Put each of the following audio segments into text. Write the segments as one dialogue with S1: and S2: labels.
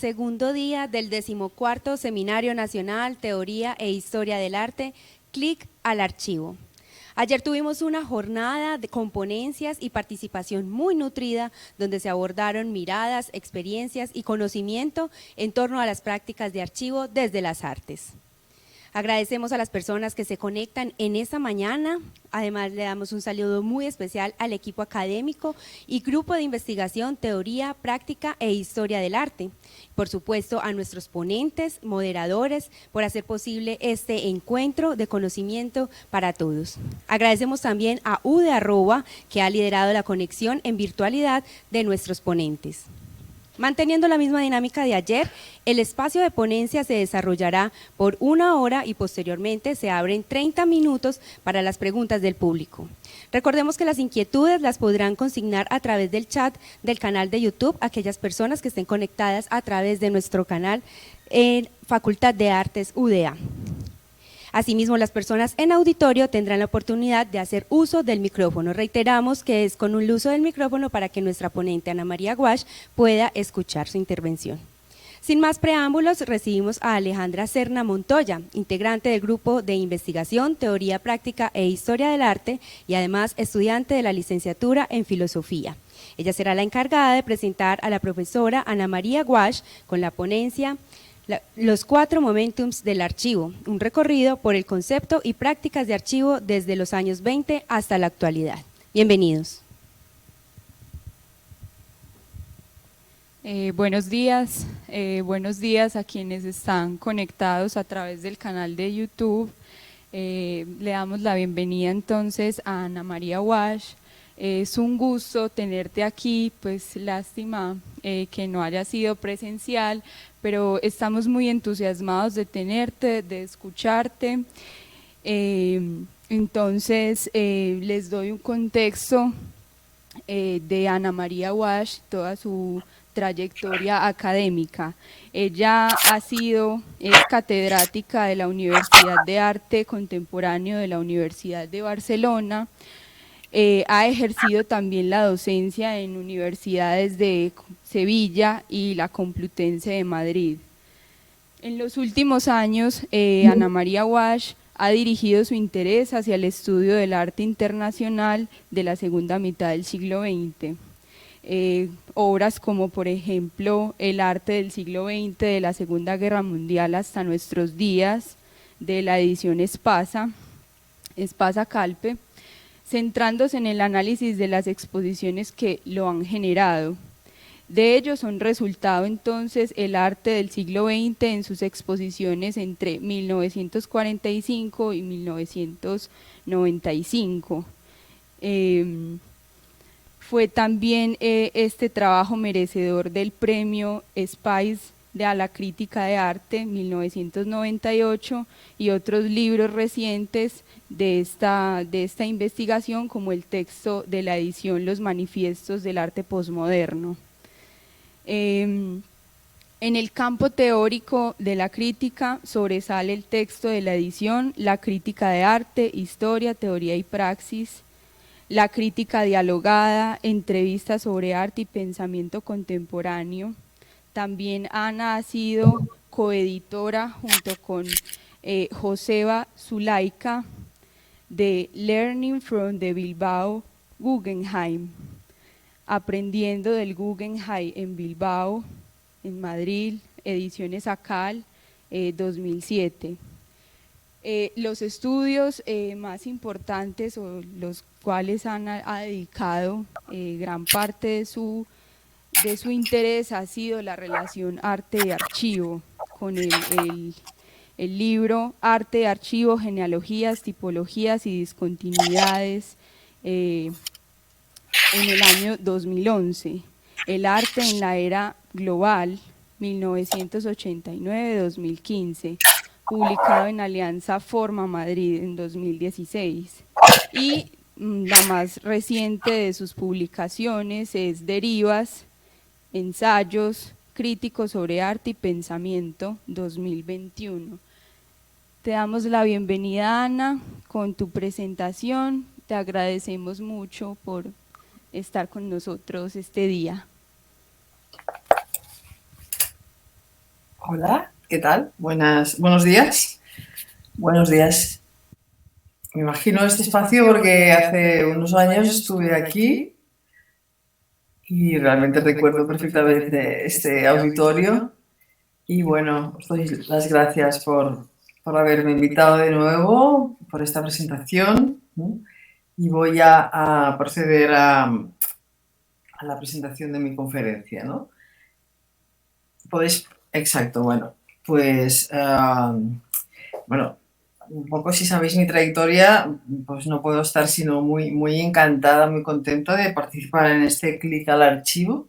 S1: Segundo día del 14º Seminario Nacional Teoría e Historia del Arte, Clic al Archivo. Ayer tuvimos una jornada con ponencias y participación muy nutrida, donde se abordaron miradas, experiencias y conocimiento en torno a las prácticas de archivo desde las artes. Agradecemos a las personas que se conectan en esta mañana. Además, le damos un saludo muy especial al equipo académico y grupo de investigación Teoría, Práctica e Historia del Arte. Por supuesto, a nuestros ponentes, moderadores, por hacer posible este encuentro de conocimiento para todos. Agradecemos también a Ude Arroba, que ha liderado la conexión en virtualidad de nuestros ponentes. Manteniendo la misma dinámica de ayer, el espacio de ponencia se desarrollará por 1 hora y posteriormente se abren 30 minutos para las preguntas del público. Recordemos que las inquietudes las podrán consignar a través del chat del canal de YouTube aquellas personas que estén conectadas a través de nuestro canal en Facultad de Artes UDA. Asimismo, las personas en auditorio tendrán la oportunidad de hacer uso del micrófono. Reiteramos que es con el uso del micrófono para que nuestra ponente Ana María Guasch pueda escuchar su intervención. Sin más preámbulos, recibimos a Alejandra Serna Montoya, integrante del grupo de investigación, teoría práctica e historia del arte y además estudiante de la licenciatura en filosofía. Ella será la encargada de presentar a la profesora Ana María Guasch con la ponencia Los 4 momentums del archivo, un recorrido por el concepto y prácticas de archivo desde los años 20 hasta la actualidad. Bienvenidos.
S2: Buenos días a quienes están conectados a través del canal de YouTube. Le damos la bienvenida entonces a Ana María Guasch. Es un gusto tenerte aquí, pues lástima que no haya sido presencial, pero estamos muy entusiasmados de tenerte, de escucharte. Entonces les doy un contexto de Ana María Guasch, toda su trayectoria académica. Ella es catedrática de la Universidad de Arte Contemporáneo de la Universidad de Barcelona. Ha ejercido también la docencia en universidades de Sevilla y la Complutense de Madrid. En los últimos años, Ana María Guasch ha dirigido su interés hacia el estudio del arte internacional de la segunda mitad del siglo XX. Obras como, por ejemplo, El arte del siglo XX, de la Segunda Guerra Mundial hasta nuestros días, de la edición Espasa Calpe, centrándose en el análisis de las exposiciones que lo han generado. De ello son resultado entonces el arte del siglo XX en sus exposiciones entre 1945 y 1995. Fue también este trabajo merecedor del premio Spice a la crítica de arte 1998 y otros libros recientes de esta investigación, como el texto de la edición Los manifiestos del arte posmoderno. En el campo teórico de la crítica sobresale el texto de la edición La crítica de arte, historia, teoría y praxis, la crítica dialogada, entrevistas sobre arte y pensamiento contemporáneo. También Ana ha sido coeditora junto con Joseba Zulaika de Learning from the Bilbao Guggenheim, aprendiendo del Guggenheim en Bilbao, en Madrid, ediciones ACAL, 2007. Los estudios más importantes, o los cuales Ana ha dedicado gran parte de su interés, ha sido la relación arte y archivo, con el libro Arte y Archivo, Genealogías, Tipologías y Discontinuidades, en el año 2011, El arte en la era global, 1989-2015, publicado en Alianza Forma Madrid en 2016, y la más reciente de sus publicaciones es Derivas, Ensayos críticos sobre arte y pensamiento, 2021. Te damos la bienvenida, Ana, con tu presentación. Te agradecemos mucho por estar con nosotros este día.
S3: Hola, ¿qué tal? Buenos días. Buenos días. Me imagino este espacio porque hace unos años estuve aquí y realmente recuerdo perfectamente este auditorio. Y bueno, os doy las gracias por haberme invitado de nuevo, por esta presentación. Y voy a proceder a la presentación de mi conferencia, ¿no? Podéis, exacto, bueno, pues, bueno, un poco si sabéis mi trayectoria, pues no puedo estar sino muy encantada, muy contenta de participar en este clic al archivo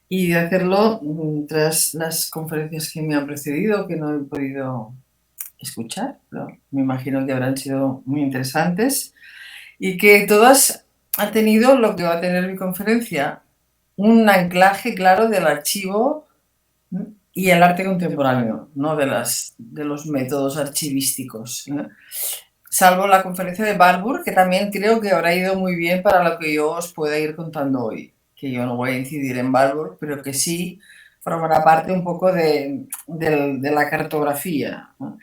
S3: y de hacerlo tras las conferencias que me han precedido, que no he podido escuchar, pero me imagino que habrán sido muy interesantes y que todas han tenido lo que va a tener mi conferencia, un anclaje claro del archivo y el arte contemporáneo, no de los métodos archivísticos. Salvo la conferencia de Barbour, que también creo que habrá ido muy bien para lo que yo os pueda ir contando hoy, que yo no voy a incidir en Barbour, pero que sí formará parte un poco de la cartografía, ¿no?,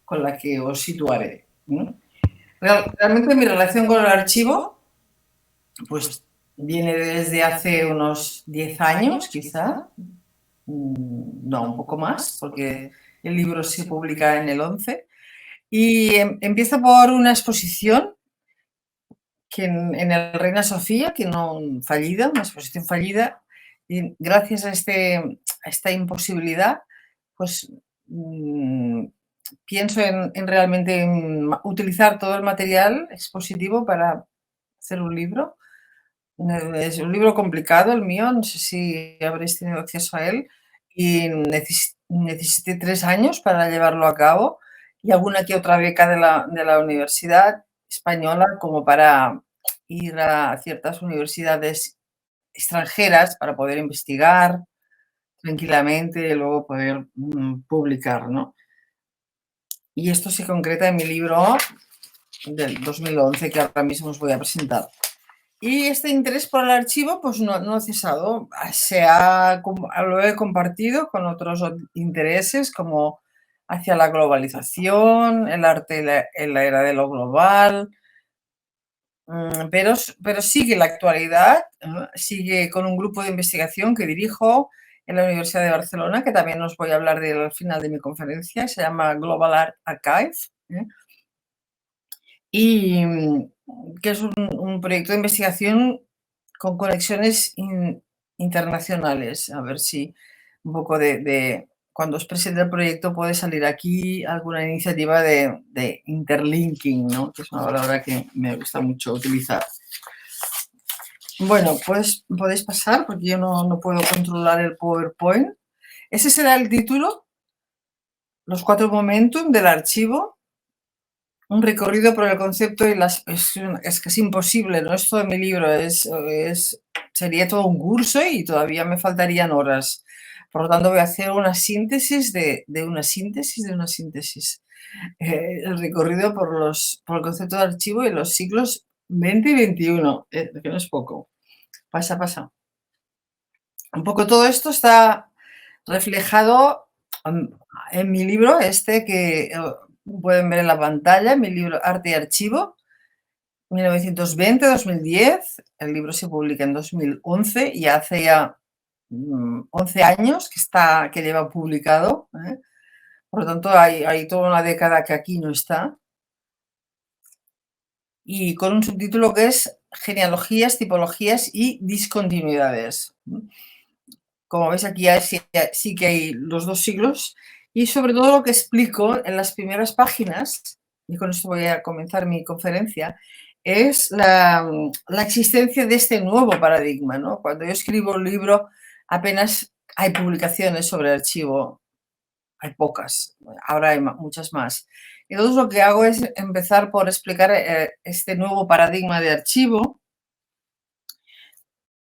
S3: con la que os situaré. Realmente mi relación con el archivo pues viene desde hace unos 10 años, quizá, no, un poco más, porque el libro se publica en el 11. Y empieza por una exposición que en el Reina Sofía, que no fallida, una exposición fallida, y gracias a esta imposibilidad, pues pienso en realmente utilizar todo el material expositivo para hacer un libro. Es un libro complicado el mío, no sé si habréis tenido acceso a él, y necesité 3 años para llevarlo a cabo y alguna que otra beca de la universidad española como para ir a ciertas universidades extranjeras para poder investigar tranquilamente y luego poder publicar, ¿no? Y esto se concreta en mi libro del 2011 que ahora mismo os voy a presentar. Y este interés por el archivo pues no ha cesado, lo he compartido con otros intereses como hacia la globalización, el arte en la era de lo global, pero sigue la actualidad, sigue con un grupo de investigación que dirijo en la Universidad de Barcelona, que también os voy a hablar de él al final de mi conferencia, se llama Global Art Archive, y que es un proyecto de investigación con conexiones internacionales. A ver si un poco cuando os presente el proyecto puede salir aquí alguna iniciativa de interlinking, ¿no?, que es una palabra que me gusta mucho utilizar. Bueno, pues podéis pasar porque yo no puedo controlar el PowerPoint. Ese será el título, los 4 momentum del archivo. Un recorrido por el concepto y es que es imposible, no es todo mi libro, sería todo un curso y todavía me faltarían horas. Por lo tanto, voy a hacer una síntesis de una síntesis de una síntesis. El recorrido por el concepto de archivo en los siglos XX y XXI, que no es poco. Pasa. Un poco todo esto está reflejado en mi libro, que pueden ver en la pantalla, mi libro Arte y Archivo, 1920-2010. El libro se publica en 2011 y hace ya 11 años que lleva publicado. Por lo tanto, hay toda una década que aquí no está. Y con un subtítulo que es Genealogías, tipologías y discontinuidades. Como veis aquí sí que hay los 2 siglos y sobre todo lo que explico en las primeras páginas, y con esto voy a comenzar mi conferencia, es la existencia de este nuevo paradigma, ¿no? Cuando yo escribo un libro apenas hay publicaciones sobre archivo, hay pocas, ahora hay muchas más. Entonces lo que hago es empezar por explicar este nuevo paradigma de archivo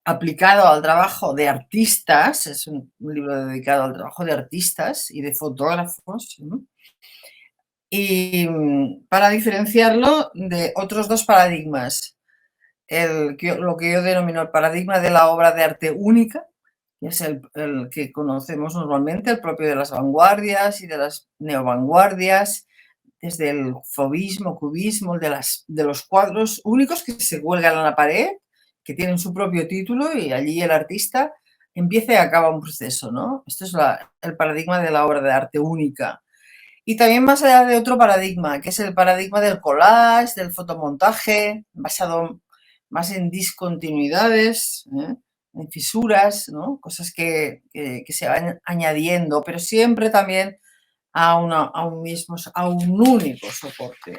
S3: aplicado al trabajo de artistas, es un libro dedicado al trabajo de artistas y de fotógrafos, ¿no? Y para diferenciarlo de otros 2 paradigmas, lo que yo denomino el paradigma de la obra de arte única que es el que conocemos normalmente, el propio de las vanguardias y de las neovanguardias, desde el fauvismo, cubismo, de los cuadros únicos que se cuelgan en la pared, que tienen su propio título y allí el artista empieza y acaba un proceso, ¿no? Esto es el paradigma de la obra de arte única. Y también más allá de otro paradigma, que es el paradigma del collage, del fotomontaje, basado más en discontinuidades, en fisuras, ¿no? Cosas que se van añadiendo, pero siempre también a un único soporte.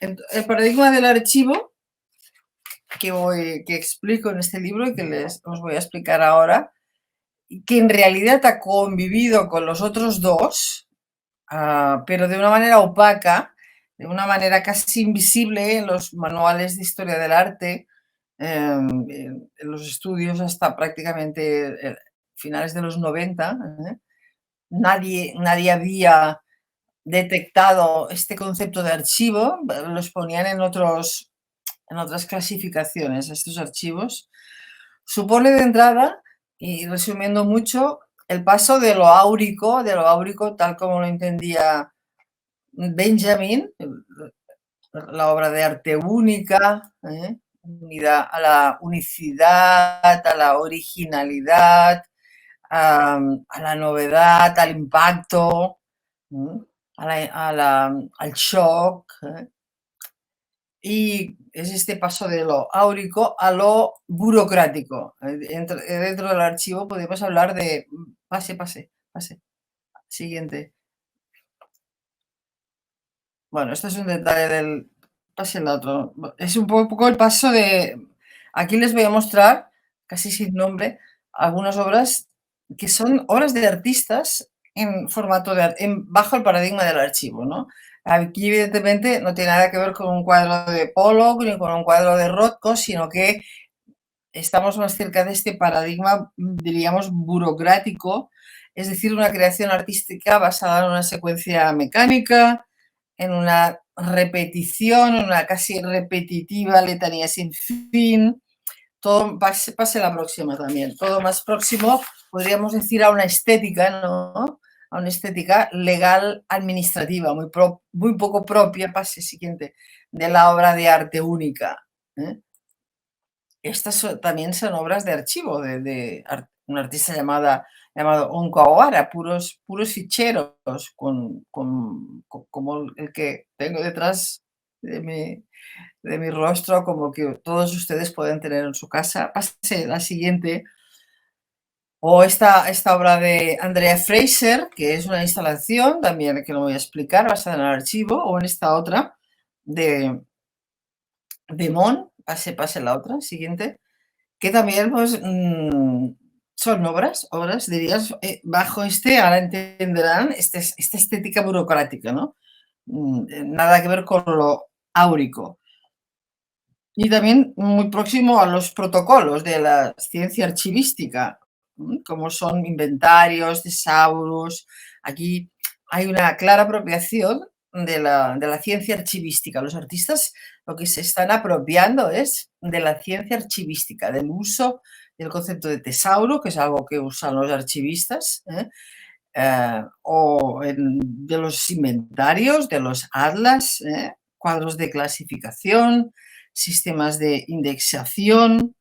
S3: El paradigma del archivo que explico en este libro y que os voy a explicar ahora, que en realidad ha convivido con los otros dos, pero de una manera opaca, de una manera casi invisible en los manuales de historia del arte, en los estudios hasta prácticamente finales de los 90. Nadie había detectado este concepto de archivo, los ponían en otras clasificaciones, estos archivos. Supone de entrada, y resumiendo mucho, el paso de lo áurico tal como lo entendía Benjamin, la obra de arte única, unida a la unicidad, a la originalidad, a la novedad, al impacto, al shock. Y es este paso de lo áurico a lo burocrático. Dentro del archivo podemos hablar de... Pase. Siguiente. Bueno, esto es un detalle del... Pase el otro. Es un poco el paso de... Aquí les voy a mostrar, casi sin nombre, algunas obras que son obras de artistas en formato bajo el paradigma del archivo, ¿no? Aquí, evidentemente, no tiene nada que ver con un cuadro de Pollock ni con un cuadro de Rothko, sino que estamos más cerca de este paradigma, diríamos, burocrático, es decir, una creación artística basada en una secuencia mecánica, en una repetición, en una casi repetitiva letanía sin fin. Todo pase la próxima también. Todo más próximo, podríamos decir, a una estética, ¿no? A una estética legal administrativa, muy poco propia, pase siguiente, de la obra de arte única. Estas también son obras de archivo de un artista llamado Onkawara, puros ficheros, como el que tengo detrás de mi rostro, como que todos ustedes pueden tener en su casa. Pase la siguiente. O esta obra de Andrea Fraser, que es una instalación también que no voy a explicar, basada en el archivo, o en esta otra de Mon, pase la otra, siguiente, que también pues, son obras, dirías, bajo ahora entenderán, esta estética burocrática, ¿no? Nada que ver con lo áurico. Y también muy próximo a los protocolos de la ciencia archivística, como son inventarios, tesauros. Aquí hay una clara apropiación de la ciencia archivística. Los artistas lo que se están apropiando es de la ciencia archivística, del uso del concepto de tesauro, que es algo que usan los archivistas, o de los inventarios, de los atlas, cuadros de clasificación, sistemas de indexación.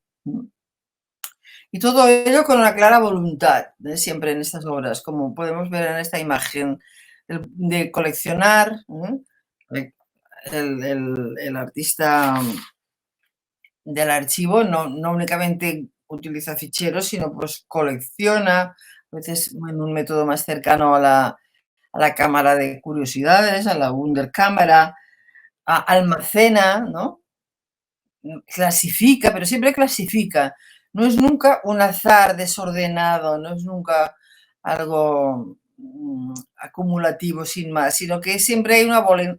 S3: Y todo ello con una clara voluntad, siempre en estas obras, como podemos ver en esta imagen, de coleccionar. El artista del archivo no únicamente utiliza ficheros, sino pues colecciona, a veces en un método más cercano a la cámara de curiosidades, a la Wunderkamera, almacena, ¿no? Clasifica, pero siempre clasifica. No es nunca un azar desordenado, no es nunca algo acumulativo sin más, sino que siempre hay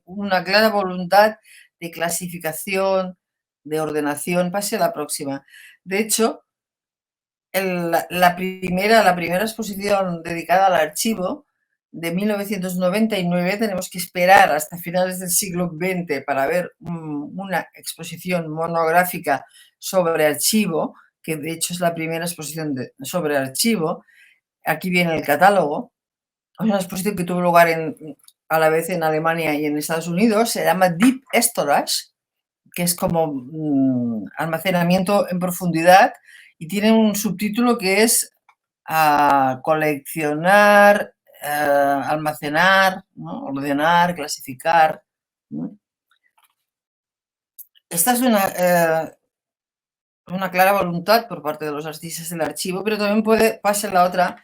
S3: una clara voluntad de clasificación, de ordenación. Pase a la próxima. De hecho, la primera exposición dedicada al archivo de 1999, tenemos que esperar hasta finales del siglo XX para ver una exposición monográfica sobre archivo, que de hecho es la primera exposición sobre archivo. Aquí viene el catálogo. Es una exposición que tuvo lugar a la vez en Alemania y en Estados Unidos. Se llama Deep Storage, que es como almacenamiento en profundidad, y tiene un subtítulo que es coleccionar, almacenar, ¿no? Ordenar, clasificar. ¿No? Esta es una clara voluntad por parte de los artistas del archivo, pero también puede pasar la otra,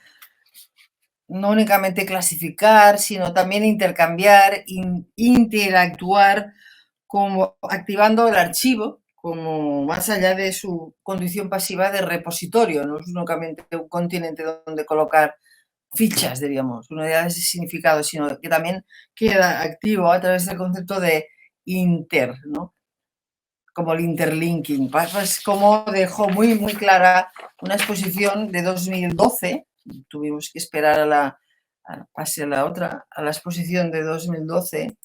S3: no únicamente clasificar, sino también intercambiar, interactuar, como activando el archivo como más allá de su condición pasiva de repositorio, no es únicamente un continente donde colocar fichas, diríamos, unidades de significado, sino que también queda activo a través del concepto de ¿no? Como el interlinking. Pues como dejó muy clara una exposición de 2012, tuvimos que esperar a la exposición de 2012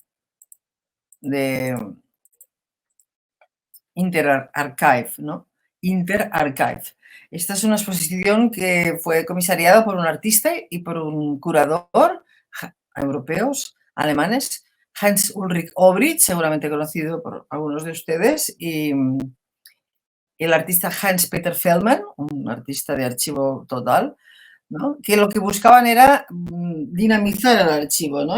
S3: de Interarchive, ¿no? Interarchive. Esta es una exposición que fue comisariada por un artista y por un curador europeos, alemanes, Hans Ulrich Obrich, seguramente conocido por algunos de ustedes, y el artista Hans Peter Feldman, un artista de archivo total, ¿no? Que lo que buscaban era dinamizar el archivo, ¿no?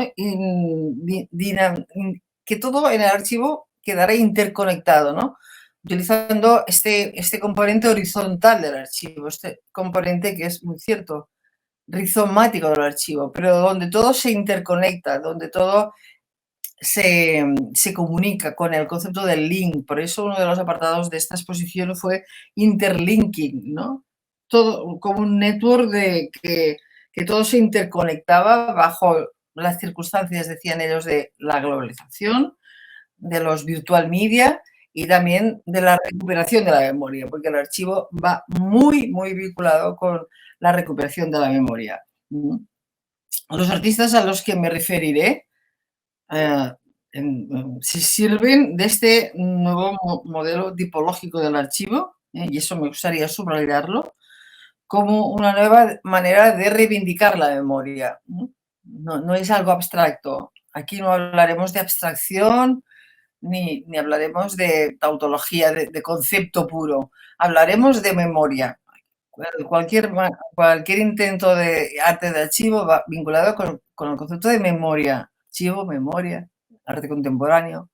S3: Que todo en el archivo quedara interconectado, ¿no? Utilizando este componente horizontal del archivo, este componente que es muy cierto, rizomático del archivo, pero donde todo se interconecta, donde todo se comunica con el concepto del link. Por eso uno de los apartados de esta exposición fue interlinking, ¿no? Todo como un network de que todo se interconectaba bajo las circunstancias, decían ellos, de la globalización, de los virtual media y también de la recuperación de la memoria, porque el archivo va muy vinculado con la recuperación de la memoria. Los artistas a los que me referiré se sirven de este nuevo modelo tipológico del archivo, y eso me gustaría subrayarlo, como una nueva manera de reivindicar la memoria. No es algo abstracto. Aquí no hablaremos de abstracción ni hablaremos de tautología, de concepto puro. Hablaremos de memoria. Cualquier intento de arte de archivo va vinculado con el concepto de memoria. Archivo, memoria, arte contemporáneo.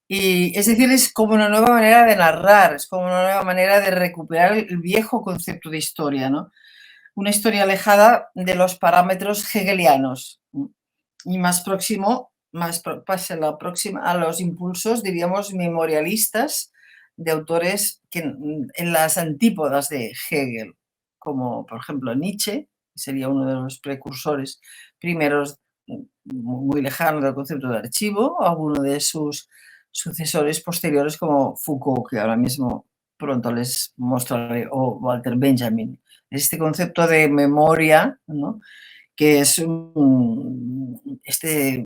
S3: Y es decir, es como una nueva manera de narrar, es como una nueva manera de recuperar el viejo concepto de historia, ¿no? Una historia alejada de los parámetros hegelianos y más próximo, a los impulsos, diríamos, memorialistas de autores que en las antípodas de Hegel, como por ejemplo Nietzsche, que sería uno de los precursores primeros muy lejanos del concepto de archivo, o alguno de sus sucesores posteriores como Foucault, que ahora mismo pronto les mostraré, o Walter Benjamin. Este concepto de memoria, ¿no? Que es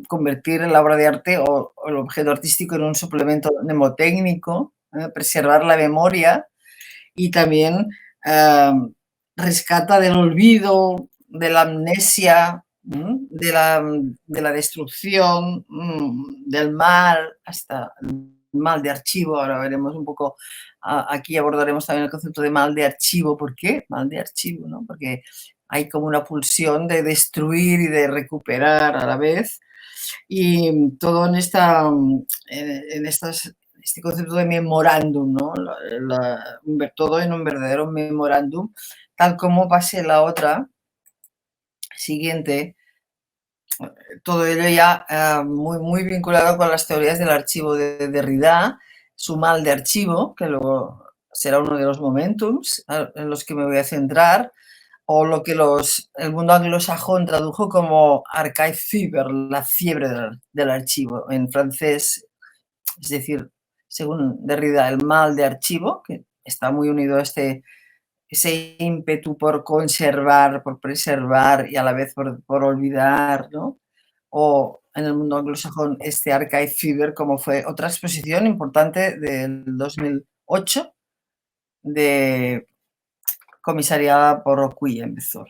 S3: convertir la obra de arte o el objeto artístico en un suplemento mnemotécnico, preservar la memoria y también rescata del olvido, de la amnesia, de la destrucción, del mal, hasta el mal de archivo. Ahora veremos un poco, aquí abordaremos también el concepto de mal de archivo. ¿Por qué? Mal de archivo, ¿no? Porque hay como una pulsión de destruir y de recuperar a la vez. Y todo en este concepto de memorándum, ¿no? Todo en un verdadero memorándum, tal como pase la otra siguiente, todo ello ya muy vinculado con las teorías del archivo de Derrida, su mal de archivo, que luego será uno de los momentums en los que me voy a centrar, o lo que el mundo anglosajón tradujo como archive fever, la fiebre del archivo, en francés, es decir, según Derrida, el mal de archivo, que está muy unido a ese ímpetu por conservar, por preservar y a la vez por olvidar, ¿no? O en el mundo anglosajón este archive fever, como fue otra exposición importante del 2008 de comisariada por Oquia en Bezor.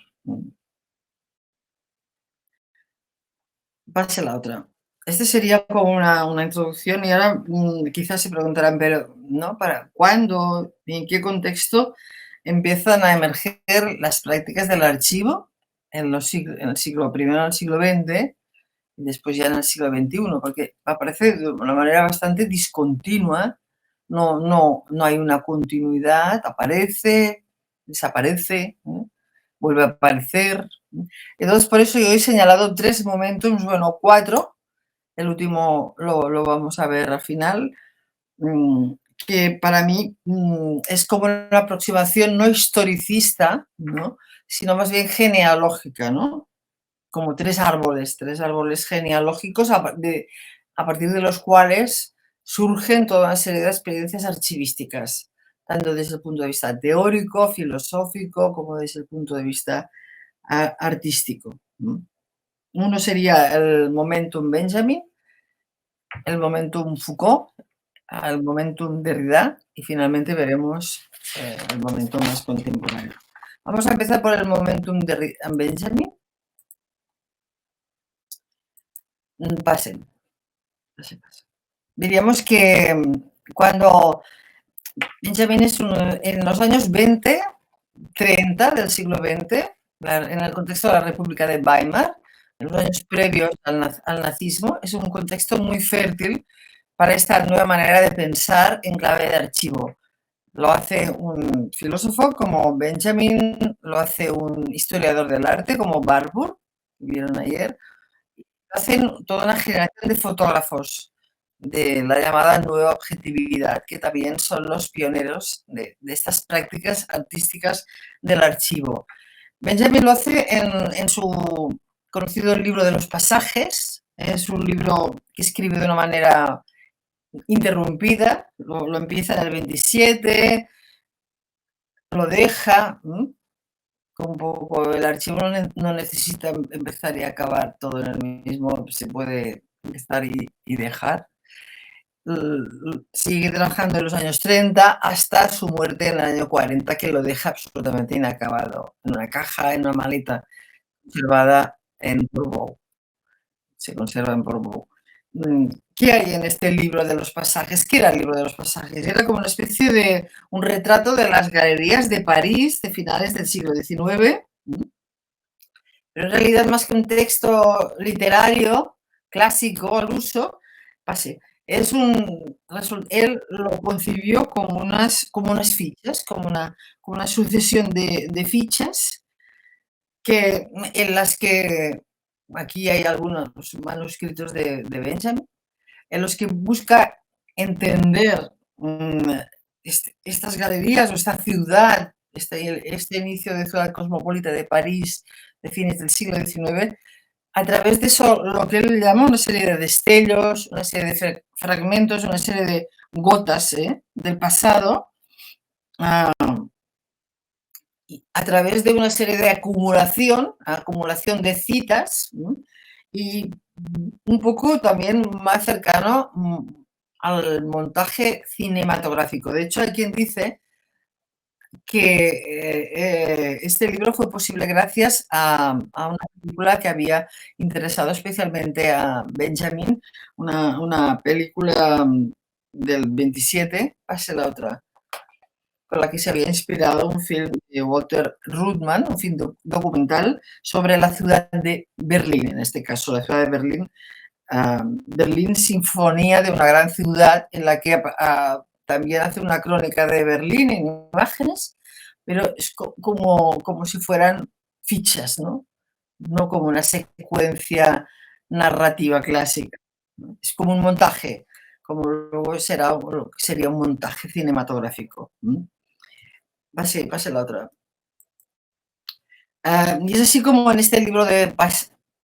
S3: Pase la otra. Este sería como una introducción y ahora quizás se preguntarán, pero ¿no? ¿Para cuándo y en qué contexto empiezan a emerger las prácticas del archivo en el siglo, primero en el siglo XX y después ya en el siglo XXI? Porque aparece de una manera bastante discontinua, no hay una continuidad, aparece, desaparece, vuelve a aparecer. Entonces, por eso yo he señalado 3 momentos, bueno, 4, el último lo vamos a ver al final, que para mí es como una aproximación no historicista, ¿no? Sino más bien genealógica, ¿no? Como 3 árboles genealógicos a partir de los cuales surgen toda una serie de experiencias archivísticas, tanto desde el punto de vista teórico, filosófico, como desde el punto de vista artístico. Uno sería el momentum Benjamin, el momentum Foucault, el momentum Derrida y finalmente veremos el momentum más contemporáneo. Vamos a empezar por el momentum Benjamin. Pasen. Diríamos que cuando Benjamin es en los años 20, 30 del siglo XX, en el contexto de la República de Weimar, en los años previos al nazismo, es un contexto muy fértil para esta nueva manera de pensar en clave de archivo. Lo hace un filósofo como Benjamin, lo hace un historiador del arte como Barbour, que vieron ayer, lo hacen toda una generación de fotógrafos de la llamada nueva objetividad, que también son los pioneros de estas prácticas artísticas del archivo. Benjamin lo hace en su conocido libro de los pasajes, es un libro que escribe de una manera interrumpida, lo empieza en el 27, lo deja, un poco, el archivo no necesita empezar y acabar todo en el mismo, se puede empezar y dejar. Sigue trabajando en los años 30 hasta su muerte en el año 40, que lo deja absolutamente inacabado, en una caja, en una maleta, conservada en Portbou. Se conserva en Portbou. ¿Qué hay en este libro de los pasajes? ¿Qué era el libro de los pasajes? Era como una especie de un retrato de las galerías de París de finales del siglo XIX, pero en realidad más que un texto literario clásico al uso, él lo concibió como unas fichas, como una sucesión de fichas en las que aquí hay algunos manuscritos de Benjamin, en los que busca entender estas galerías o esta ciudad, este inicio de ciudad cosmopolita de París de fines del siglo XIX, a través de eso, lo que él llama una serie de destellos, una serie de fragmentos, una serie de gotas del pasado, a través de una serie de acumulación de citas y un poco también más cercano al montaje cinematográfico. De hecho, hay quien dice que este libro fue posible gracias a una película que había interesado especialmente a Benjamin, una película del 27, pase la otra, con la que se había inspirado un film de Walter Ruttmann, un film documental sobre la ciudad de Berlín, en este caso la ciudad de Berlín, Berlín sinfonía de una gran ciudad en la que también hace una crónica de Berlín en imágenes, pero es como si fueran fichas, ¿no? No como una secuencia narrativa clásica. Es como un montaje, como luego sería un montaje cinematográfico. Pase la otra. Y es así como en este libro de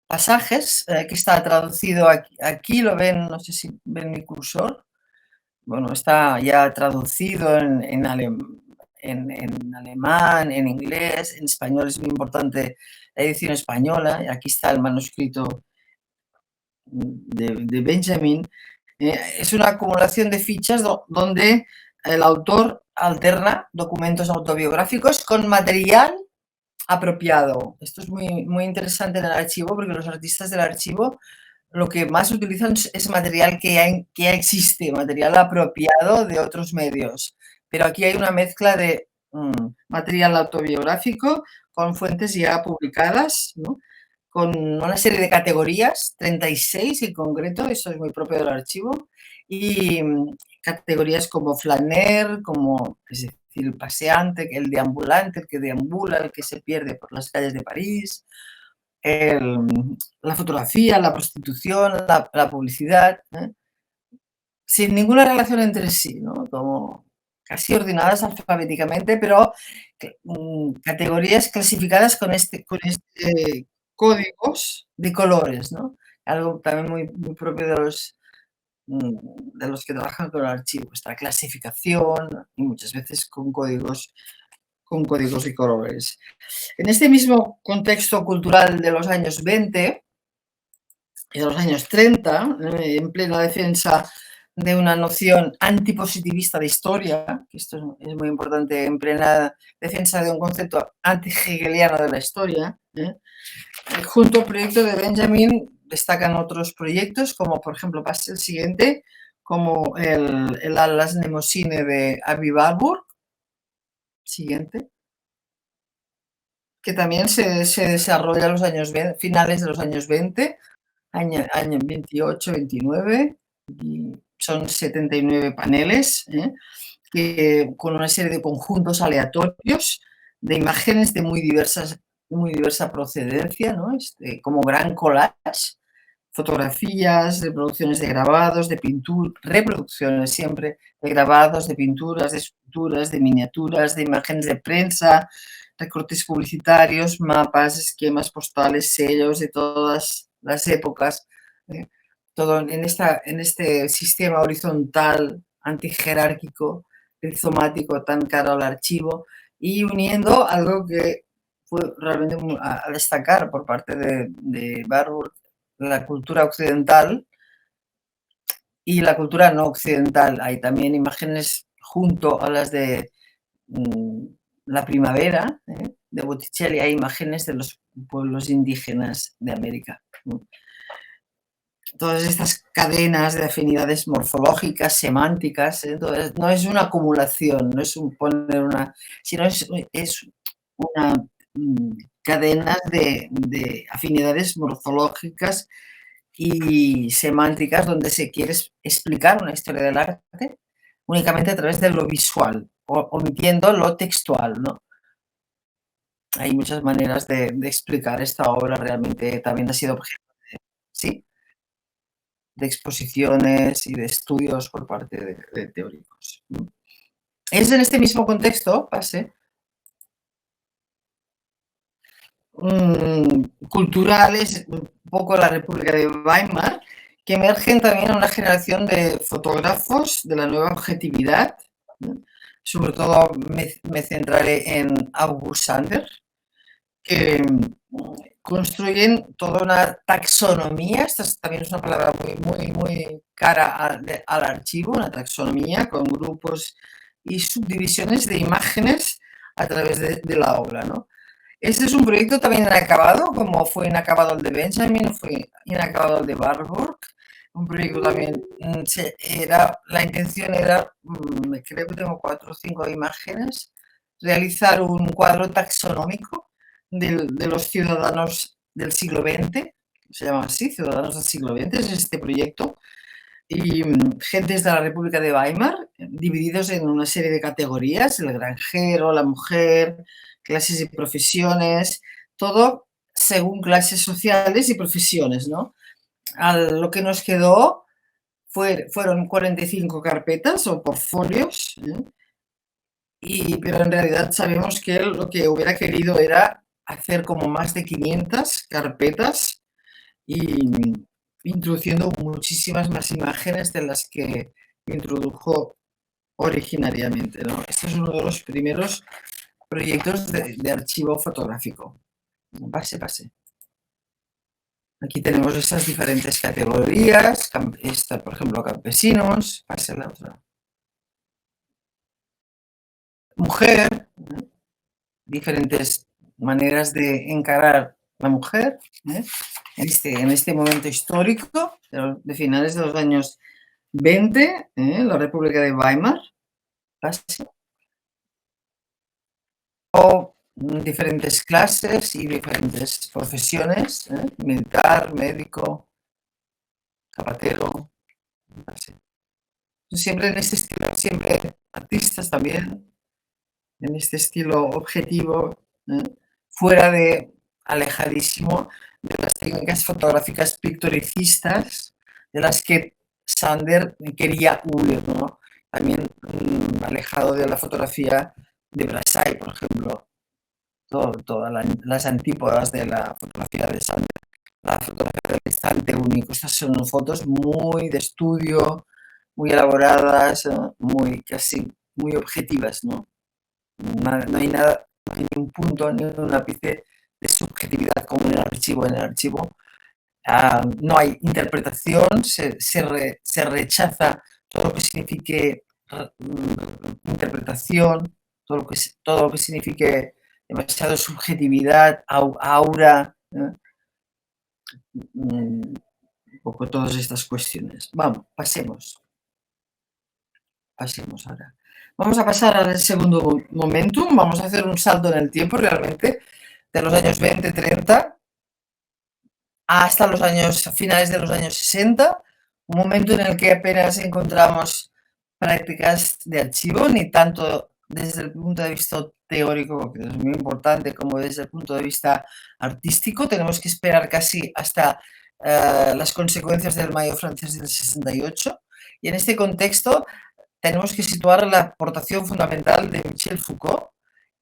S3: pasajes, que está traducido aquí, lo ven, no sé si ven mi cursor. Bueno, está ya traducido en alemán, en inglés, en español es muy importante la edición española, y aquí está el manuscrito de Benjamin. Es una acumulación de fichas donde el autor alterna documentos autobiográficos con material apropiado. Esto es muy interesante en el archivo porque los artistas del archivo lo que más utilizan es material que ya existe, material apropiado de otros medios. Pero aquí hay una mezcla de material autobiográfico con fuentes ya publicadas, ¿no? Con una serie de categorías, 36 en concreto, eso es muy propio del archivo, y categorías como flaner, como, es decir, el paseante, el deambulante, el que deambula, el que se pierde por las calles de París, la fotografía, la prostitución, la publicidad, sin ninguna relación entre sí, ¿no? Como casi ordenadas alfabéticamente, pero categorías clasificadas con códigos de colores, ¿no? Algo también muy propio de los que trabajan con el archivo, esta clasificación y muchas veces con códigos de colores. En este mismo contexto cultural de los años 20 y de los años 30, en plena defensa de una noción antipositivista de historia, que esto es muy importante, en plena defensa de un concepto anti-hegeliano de la historia, junto al proyecto de Benjamin destacan otros proyectos, como por ejemplo, pasa el siguiente, como el Atlas Mnemosyne de Avi Warburg, siguiente, que también se desarrolla en los años 20, finales de los años 20, año 28, 29, y son 79 paneles, con una serie de conjuntos aleatorios de imágenes de muy diversa procedencia, ¿no? Como gran collage, fotografías, reproducciones de grabados, de pintura, reproducciones siempre de grabados, de pinturas, de esculturas, de miniaturas, de imágenes de prensa, recortes publicitarios, mapas, esquemas postales, sellos de todas las épocas, todo en este sistema horizontal, antijerárquico, rizomático tan caro al archivo, y uniendo algo que fue realmente a destacar por parte de Warburg, la cultura occidental y la cultura no occidental. Hay también imágenes junto a las de la primavera, de Botticelli, hay imágenes de los pueblos indígenas de América. Todas estas cadenas de afinidades morfológicas, semánticas, entonces no es una acumulación, no es poner una, sino es una cadenas de afinidades morfológicas y semánticas donde se quiere explicar una historia del arte únicamente a través de lo visual, omitiendo lo textual, ¿no? Hay muchas maneras de explicar esta obra, realmente también ha sido objeto de exposiciones y de estudios por parte de teóricos. Es en este mismo contexto, culturales, un poco la República de Weimar, que emergen también una generación de fotógrafos de la nueva objetividad. Sobre todo me centraré en August Sander, que construyen toda una taxonomía, esta también es una palabra muy cara al archivo, una taxonomía con grupos y subdivisiones de imágenes a través de la obra, ¿no? Este es un proyecto también inacabado, como fue inacabado el de Benjamin, fue inacabado el de Warburg. Un proyecto también, la intención era, creo que tengo 4 o 5 imágenes, realizar un cuadro taxonómico de los ciudadanos del siglo XX, se llama así, Ciudadanos del siglo XX, es este proyecto, y gentes de la República de Weimar, divididos en una serie de categorías, el granjero, la mujer, clases y profesiones, todo según clases sociales y profesiones, ¿no? Lo que nos quedó fueron 45 carpetas o portfolios, pero en realidad sabemos que él lo que hubiera querido era hacer como más de 500 carpetas y introduciendo muchísimas más imágenes de las que introdujo originariamente, ¿no? Este es uno de los primeros proyectos de archivo fotográfico. Pase. Aquí tenemos estas diferentes categorías. Esta, por ejemplo, campesinos. Pase la otra. mujer, diferentes maneras de encarar la mujer en este momento histórico de finales de los años 20, la República de Weimar, casi, o diferentes clases y diferentes profesiones, militar, médico, zapatero, así. Siempre en este estilo, siempre artistas también, en este estilo objetivo, fuera de, alejadísimo de las técnicas fotográficas pictoricistas de las que Sander quería huir, ¿no? También alejado de la fotografía de Brassai, por ejemplo, todas las antípodas de la fotografía de Sander, la fotografía del instante único. Estas son fotos muy de estudio, muy elaboradas, muy casi muy objetivas, ¿no? No hay nada, no hay ni un punto ni un ápice de subjetividad como en el archivo. En el archivo no hay interpretación, se rechaza todo lo que signifique interpretación, todo lo que signifique demasiado subjetividad, aura, un poco todas estas cuestiones. Vamos, pasemos ahora. Vamos a pasar al segundo momentum, vamos a hacer un salto en el tiempo realmente, de los años 20, 30 hasta los finales de los años 60, un momento en el que apenas encontramos prácticas de archivo, ni tanto desde el punto de vista teórico, que es muy importante, como desde el punto de vista artístico. Tenemos que esperar casi hasta las consecuencias del Mayo francés del 68, y en este contexto tenemos que situar la aportación fundamental de Michel Foucault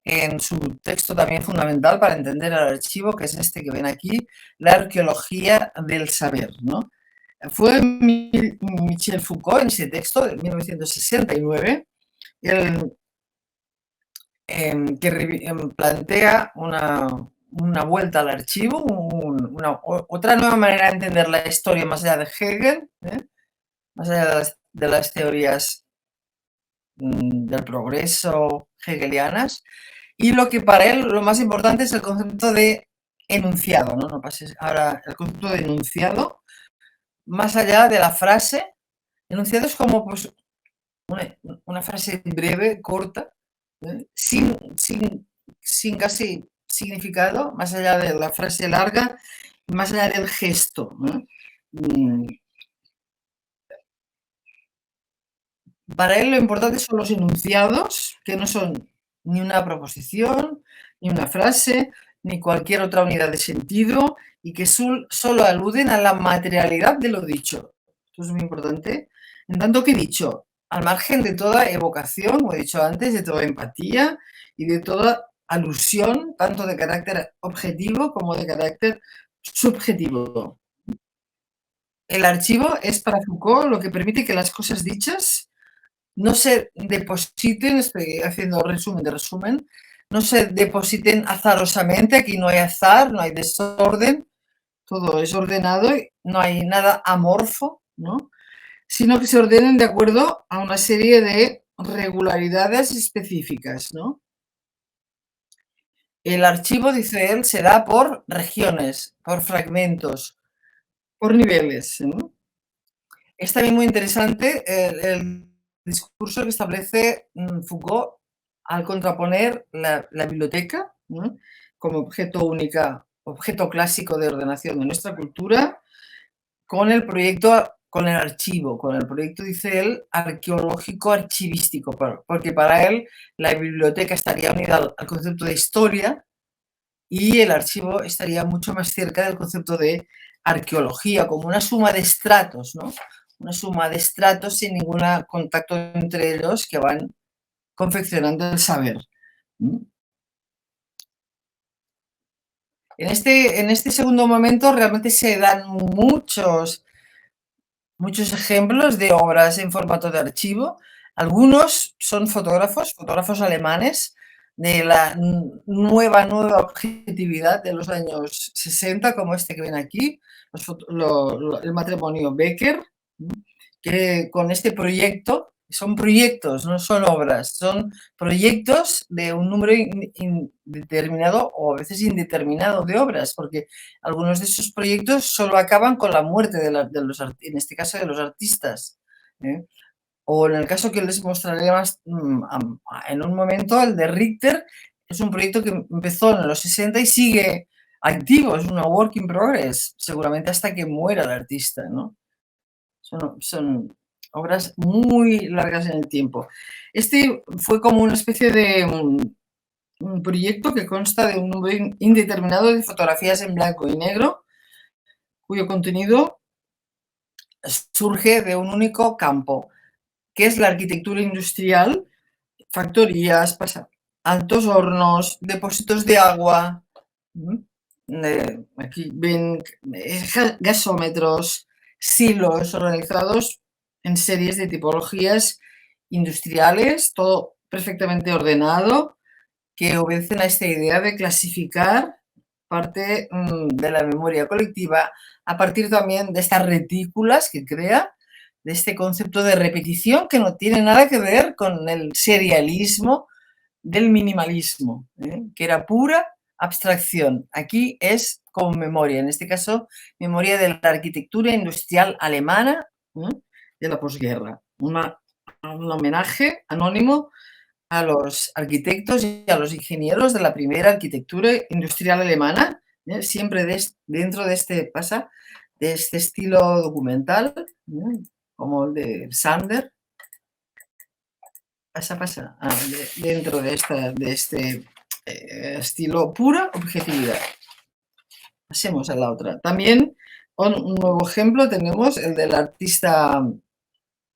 S3: en su texto también fundamental para entender el archivo, que es este que ven aquí, la arqueología del saber, ¿no? Fue Michel Foucault en ese texto de 1969 que plantea una vuelta al archivo, otra nueva manera de entender la historia más allá de Hegel, más allá de las teorías del progreso hegelianas, y lo que para él lo más importante es el concepto de enunciado, ¿no? No pases ahora el concepto de enunciado, más allá de la frase. Enunciado es como pues, una frase breve, corta, sin casi significado, más allá de la frase larga, más allá del gesto, ¿no? Para él lo importante son los enunciados, que no son ni una proposición, ni una frase, ni cualquier otra unidad de sentido, y que solo aluden a la materialidad de lo dicho. Esto es muy importante. En tanto que dicho, al margen de toda evocación, como he dicho antes, de toda empatía y de toda alusión, tanto de carácter objetivo como de carácter subjetivo. El archivo es para Foucault lo que permite que las cosas dichas no se depositen, estoy haciendo resumen de resumen, no se depositen azarosamente, aquí no hay azar, no hay desorden, todo es ordenado, no hay nada amorfo, ¿no? Sino que se ordenen de acuerdo a una serie de regularidades específicas, ¿no? El archivo, dice él, se da por regiones, por fragmentos, por niveles, ¿no? Es también muy interesante el discurso que establece Foucault al contraponer la biblioteca, ¿no? Como objeto clásico de ordenación de nuestra cultura, con el proyecto, con el archivo, con el proyecto, dice él, arqueológico archivístico, porque para él la biblioteca estaría unida al concepto de historia y el archivo estaría mucho más cerca del concepto de arqueología, como una suma de estratos, ¿no? Una suma de estratos sin ningún contacto entre ellos que van confeccionando el saber. En este segundo momento realmente se dan muchos ejemplos de obras en formato de archivo. Algunos son fotógrafos alemanes de la nueva objetividad de los años 60, como este que ven aquí, el matrimonio Becker, que con este proyecto Son proyectos, no son obras, son proyectos de un número determinado o a veces indeterminado de obras, porque algunos de esos proyectos solo acaban con la muerte de los, en este caso, de los artistas. O en el caso que les mostraré más en un momento, el de Richter es un proyecto que empezó en los 60 y sigue activo, es una work in progress, seguramente hasta que muera el artista, ¿no? Son obras muy largas en el tiempo. Este fue como una especie de un proyecto que consta de un número indeterminado de fotografías en blanco y negro, cuyo contenido surge de un único campo, que es la arquitectura industrial, factorías, altos hornos, depósitos de agua. Aquí ven gasómetros, silos organizados en series de tipologías industriales, todo perfectamente ordenado, que obedecen a esta idea de clasificar parte de la memoria colectiva a partir también de estas retículas que crea, de este concepto de repetición que no tiene nada que ver con el serialismo del minimalismo, que era pura abstracción. Aquí es con memoria, en este caso, memoria de la arquitectura industrial alemana de la posguerra. Un homenaje anónimo a los arquitectos y a los ingenieros de la primera arquitectura industrial alemana, siempre dentro de de este estilo documental, como el de Sander. Pasa, dentro de este estilo pura objetividad. Pasemos a la otra. También un nuevo ejemplo tenemos el del artista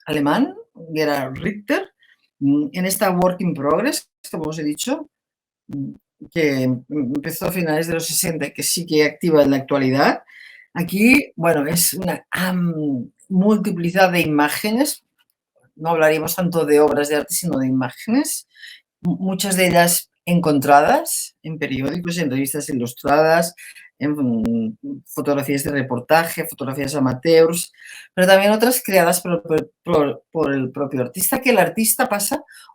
S3: alemán, Gerhard Richter, en esta work in progress, como os he dicho, que empezó a finales de los 60 y que sigue activa en la actualidad. Aquí, bueno, es una multiplicidad de imágenes. No hablaríamos tanto de obras de arte, sino de imágenes, muchas de ellas encontradas en periódicos, en revistas ilustradas, en fotografías de reportaje, fotografías amateurs, pero también otras creadas por el propio artista, que el artista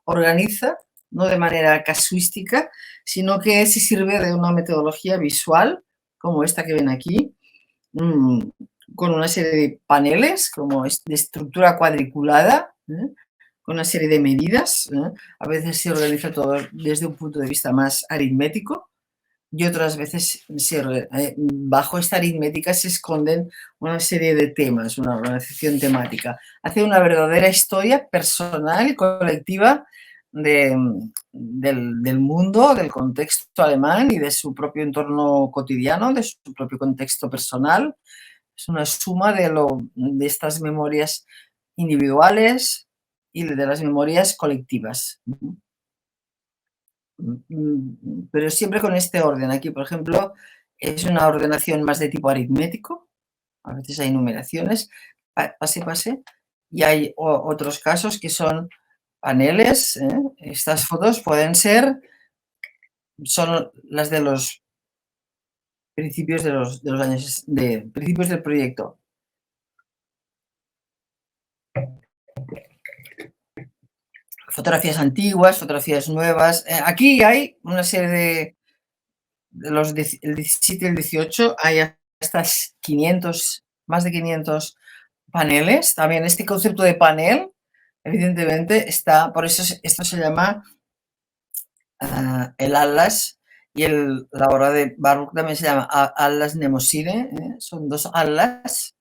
S3: organiza, no de manera casuística, sino que se sirve de una metodología visual, como esta que ven aquí, con una serie de paneles, como de estructura cuadriculada, con una serie de medidas. A veces se organiza todo desde un punto de vista más aritmético y otras veces bajo esta aritmética se esconden una serie de temas, una organización temática. Hace una verdadera historia personal y colectiva del mundo, del contexto alemán y de su propio entorno cotidiano, de su propio contexto personal. Es una suma de estas memorias individuales y de las memorias colectivas. Pero siempre con este orden. Aquí, por ejemplo, es una ordenación más de tipo aritmético. A veces hay numeraciones, pase. Y hay otros casos que son paneles. Estas fotos son las de los principios de los años, principios del proyecto. Fotografías antiguas, fotografías nuevas. Aquí hay una serie de los el 17 y el 18, hay hasta 500, más de 500 paneles. También este concepto de panel, evidentemente, está, por eso esto se llama el atlas, y la obra de Baruch también se llama Atlas Mnemosyne, son dos atlas,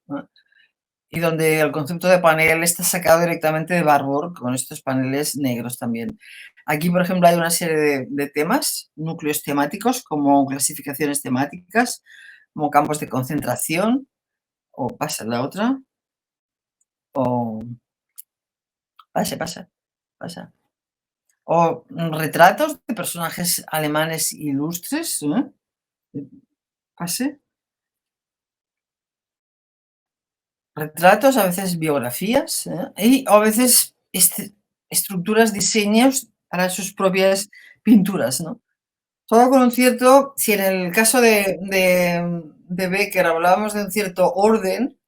S3: y donde el concepto de panel está sacado directamente de Warburg, con estos paneles negros también. Aquí, por ejemplo, hay una serie de temas, núcleos temáticos, como clasificaciones temáticas, como campos de concentración, o pasa la otra, o pasa, o retratos de personajes alemanes ilustres, pase. Retratos, a veces biografías, y a veces estructuras, diseños para sus propias pinturas, ¿no? Todo con un cierto, si en el caso de Becker hablábamos de un cierto orden,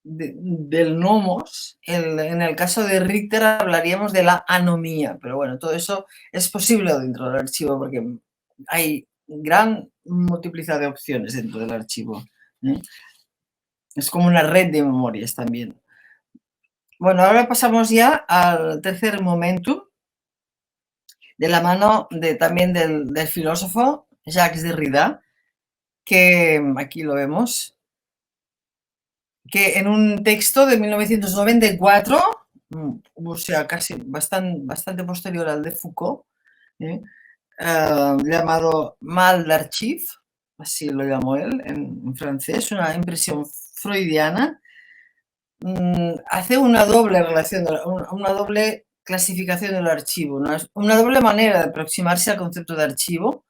S3: del nomos. En el caso de Richter hablaríamos de la anomía, pero bueno, todo eso es posible dentro del archivo porque hay gran multiplicidad de opciones dentro del archivo. Es como una red de memorias también. Bueno, ahora pasamos ya al tercer momento, de la mano también del filósofo Jacques Derrida, que aquí lo vemos, que en un texto de 1994, o sea, casi bastante posterior al de Foucault, llamado Mal d'Archive, así lo llamó él en francés, una impresión freudiana, hace una doble relación, una doble clasificación del archivo, una doble manera de aproximarse al concepto de archivo.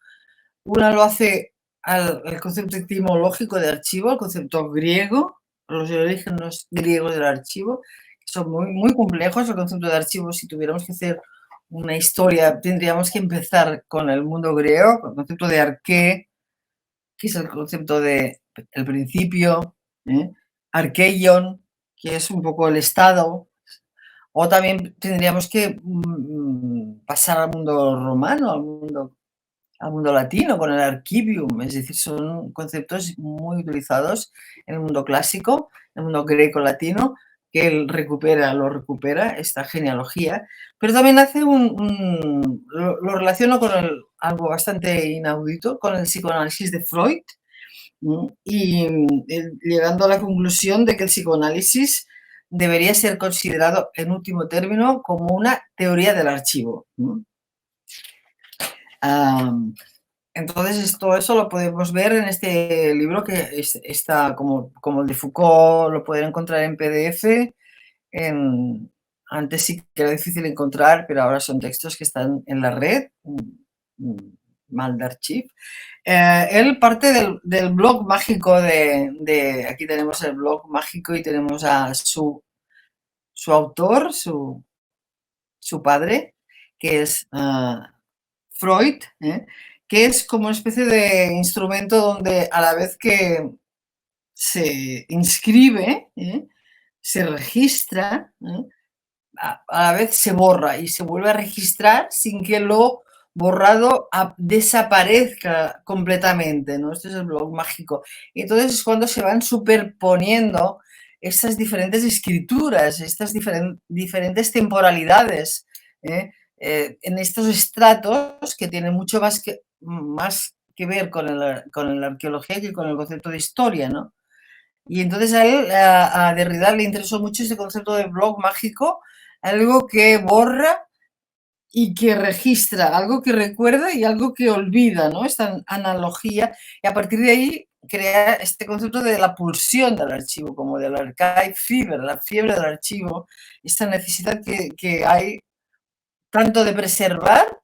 S3: Una lo hace al concepto etimológico de archivo, al concepto griego, los orígenes griegos del archivo, que son muy complejos. El concepto de archivo, si tuviéramos que hacer una historia, tendríamos que empezar con el mundo griego, con el concepto de arqué, que es el concepto de el principio, arqueion, que es un poco el estado, o también tendríamos que pasar al mundo romano, al mundo latino con el archivium, es decir, son conceptos muy utilizados en el mundo clásico, en el mundo greco-latino, que él lo recupera, esta genealogía, pero también hace lo relaciono con algo bastante inaudito, con el psicoanálisis de Freud, y llegando a la conclusión de que el psicoanálisis debería ser considerado, en último término, como una teoría del archivo. Entonces, todo eso lo podemos ver en este libro que está como el de Foucault, lo pueden encontrar en PDF. Antes sí que era difícil encontrar, pero ahora son textos que están en la red, Mal d'Archive. Él parte del blog mágico aquí tenemos el blog mágico y tenemos a su autor, su padre, que es Freud, que es como una especie de instrumento donde a la vez que se inscribe, se registra, a la vez se borra y se vuelve a registrar sin que lo borrado desaparezca completamente, ¿no? Este es el blog mágico. Y entonces es cuando se van superponiendo estas diferentes escrituras, estas diferentes temporalidades, en estos estratos que tienen mucho más que ver con la arqueología que con el concepto de historia, ¿no? Y entonces a Derrida le interesó mucho ese concepto de blog mágico, algo que borra y que registra, algo que recuerda y algo que olvida, ¿no? Esta analogía. Y a partir de ahí crea este concepto de la pulsión del archivo, como del archive fever, la fiebre del archivo, esta necesidad que hay tanto de preservar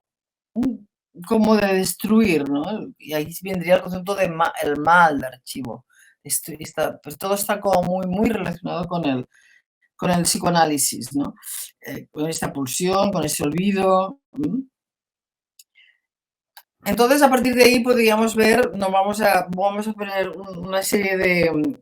S3: como de destruir, ¿no? Y ahí vendría el concepto de el mal de archivo. Pues todo está como muy relacionado con el psicoanálisis, ¿no? Con esta pulsión, con ese olvido. Entonces, a partir de ahí podríamos ver, vamos a poner una serie de,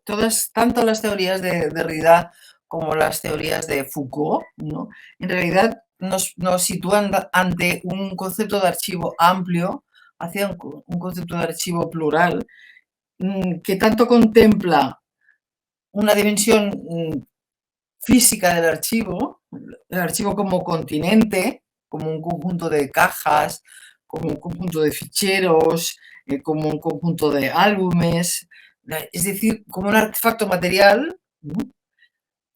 S3: tanto las teorías de Derrida como las teorías de Foucault, ¿no? En realidad nos sitúan ante un concepto de archivo amplio, hacia un concepto de archivo plural, que tanto contempla una dimensión física del archivo, el archivo como continente, como un conjunto de cajas, como un conjunto de ficheros, como un conjunto de álbumes, es decir, como un artefacto material, ¿no?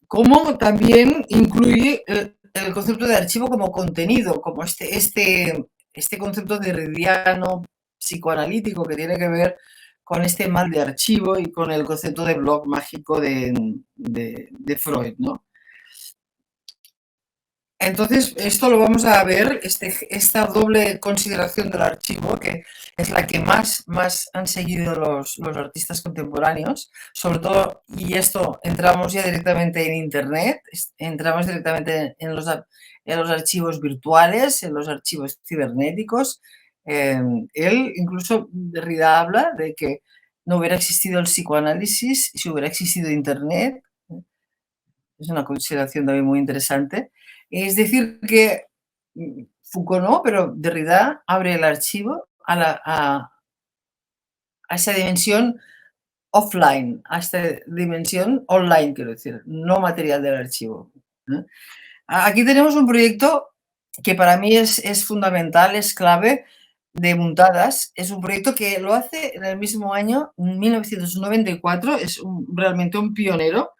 S3: Como también incluye el concepto de archivo como contenido, como este concepto derridiano psicoanalítico que tiene que ver con este mal de archivo y con el concepto de blog mágico de Freud, ¿no? Entonces, esto lo vamos a ver, esta doble consideración del archivo, que es la que más han seguido los artistas contemporáneos, sobre todo, y esto entramos ya directamente en Internet, entramos directamente en los archivos virtuales, en los archivos cibernéticos. Él, incluso Derrida habla de que no hubiera existido el psicoanálisis si hubiera existido Internet, Es una consideración también muy interesante. Es decir, que Foucault no, pero Derrida abre el archivo a esa dimensión offline, a esta dimensión online, quiero decir, no material del archivo. Aquí tenemos un proyecto que para mí es fundamental, es clave, de Muntadas. Es un proyecto que lo hace en el mismo año, 1994, es realmente un pionero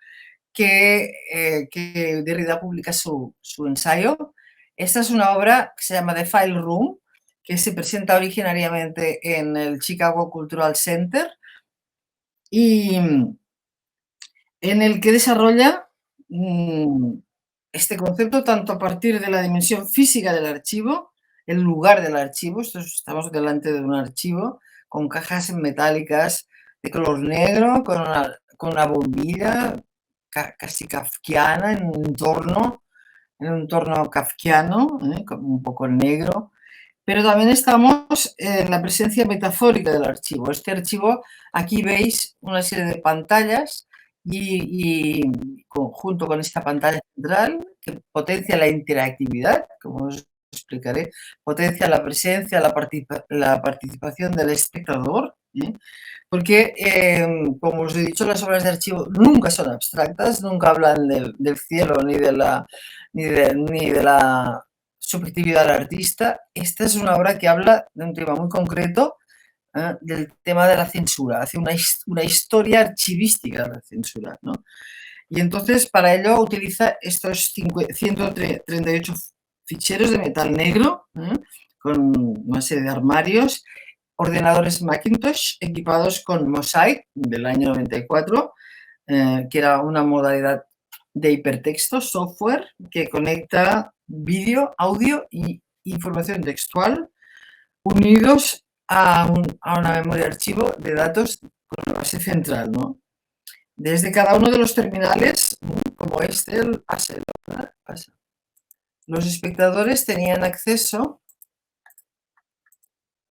S3: que Derrida publica su ensayo. Esta es una obra que se llama The File Room, que se presenta originariamente en el Chicago Cultural Center y en el que desarrolla este concepto tanto a partir de la dimensión física del archivo, el lugar del archivo. Estamos delante de un archivo con cajas metálicas de color negro, con una bombilla casi kafkiana en un entorno kafkiano, un poco negro. Pero también estamos en la presencia metafórica del archivo. Este archivo, aquí veis una serie de pantallas y junto con esta pantalla central que potencia la interactividad, como os explicaré, potencia la presencia, la participación del espectador, porque, como os he dicho, las obras de archivo nunca son abstractas, nunca hablan del cielo ni de la subjetividad del artista. Esta es una obra que habla de un tema muy concreto, del tema de la censura, hace una historia archivística de la censura, ¿no? Y entonces para ello utiliza estos 138 ficheros de metal negro, con una serie de armarios, ordenadores Macintosh equipados con Mosaic del año 94, que era una modalidad de hipertexto, software que conecta vídeo, audio y información textual unidos a una memoria de archivo de datos con la base central, ¿no? Desde cada uno de los terminales, como este, los espectadores tenían acceso.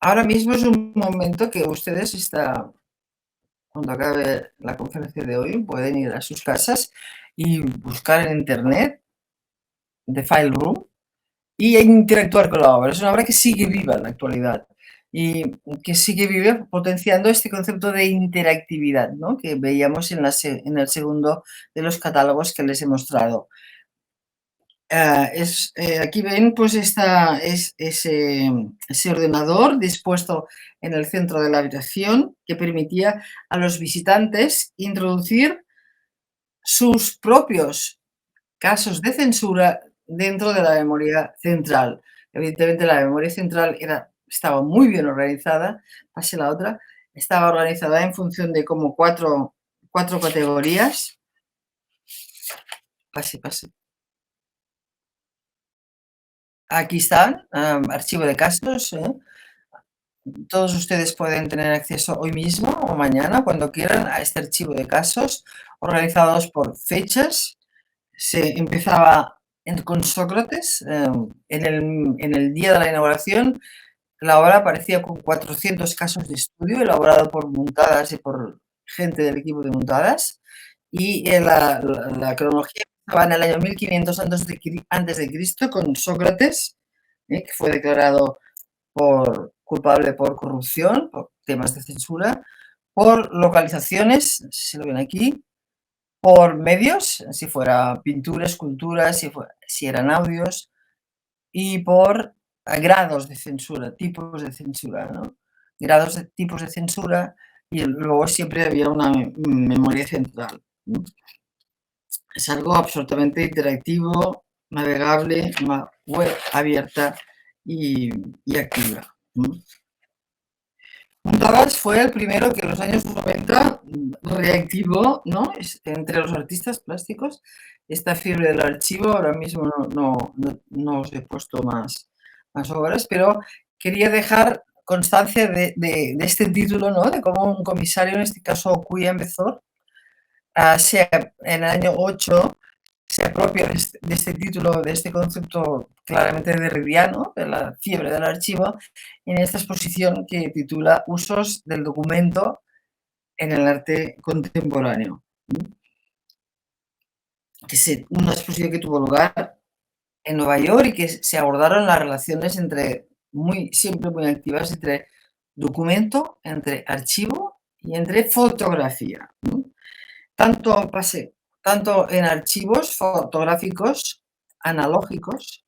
S3: Ahora mismo es un momento que ustedes cuando acabe la conferencia de hoy, pueden ir a sus casas y buscar en internet The File Room y interactuar con la obra. Es una obra que sigue viva en la actualidad y que sigue viva potenciando este concepto de interactividad, ¿no?, que veíamos en el segundo de los catálogos que les he mostrado. Aquí ven pues ese ordenador dispuesto en el centro de la habitación que permitía a los visitantes introducir sus propios casos de censura dentro de la memoria central. Evidentemente la memoria central estaba muy bien organizada, pase la otra, estaba organizada en función de como cuatro categorías. Pase. Aquí están, archivo de casos. Todos ustedes pueden tener acceso hoy mismo o mañana, cuando quieran, a este archivo de casos organizados por fechas. Se empezaba con Sócrates. En el día de la inauguración, la obra aparecía con 400 casos de estudio elaborado por Muntadas y por gente del equipo de Muntadas. Y la cronología estaba en el año 1500 antes de Cristo con Sócrates, que fue declarado culpable por corrupción, por temas de censura, por localizaciones, si lo ven aquí, por medios, si fuera pintura, escultura, si eran audios, y por grados de censura, tipos de censura, ¿no? Grados de tipos de censura, y luego siempre había una memoria central. Es algo absolutamente interactivo, navegable, una web abierta y activa. Muntadas fue el primero que en los años 90 reactivó, ¿no?, entre los artistas plásticos esta fiebre del archivo. Ahora mismo no os he puesto más obras, pero quería dejar constancia de este título, ¿no?, de cómo un comisario, en este caso Ocuya Embezor, en el año 8 se apropia de este título, de este concepto claramente derridiano, de la fiebre del archivo, en esta exposición que titula Usos del documento en el arte contemporáneo. una exposición que tuvo lugar en Nueva York y que se abordaron las relaciones siempre muy activas entre documento, entre archivo y entre fotografía, ¿no? Tanto en archivos fotográficos analógicos,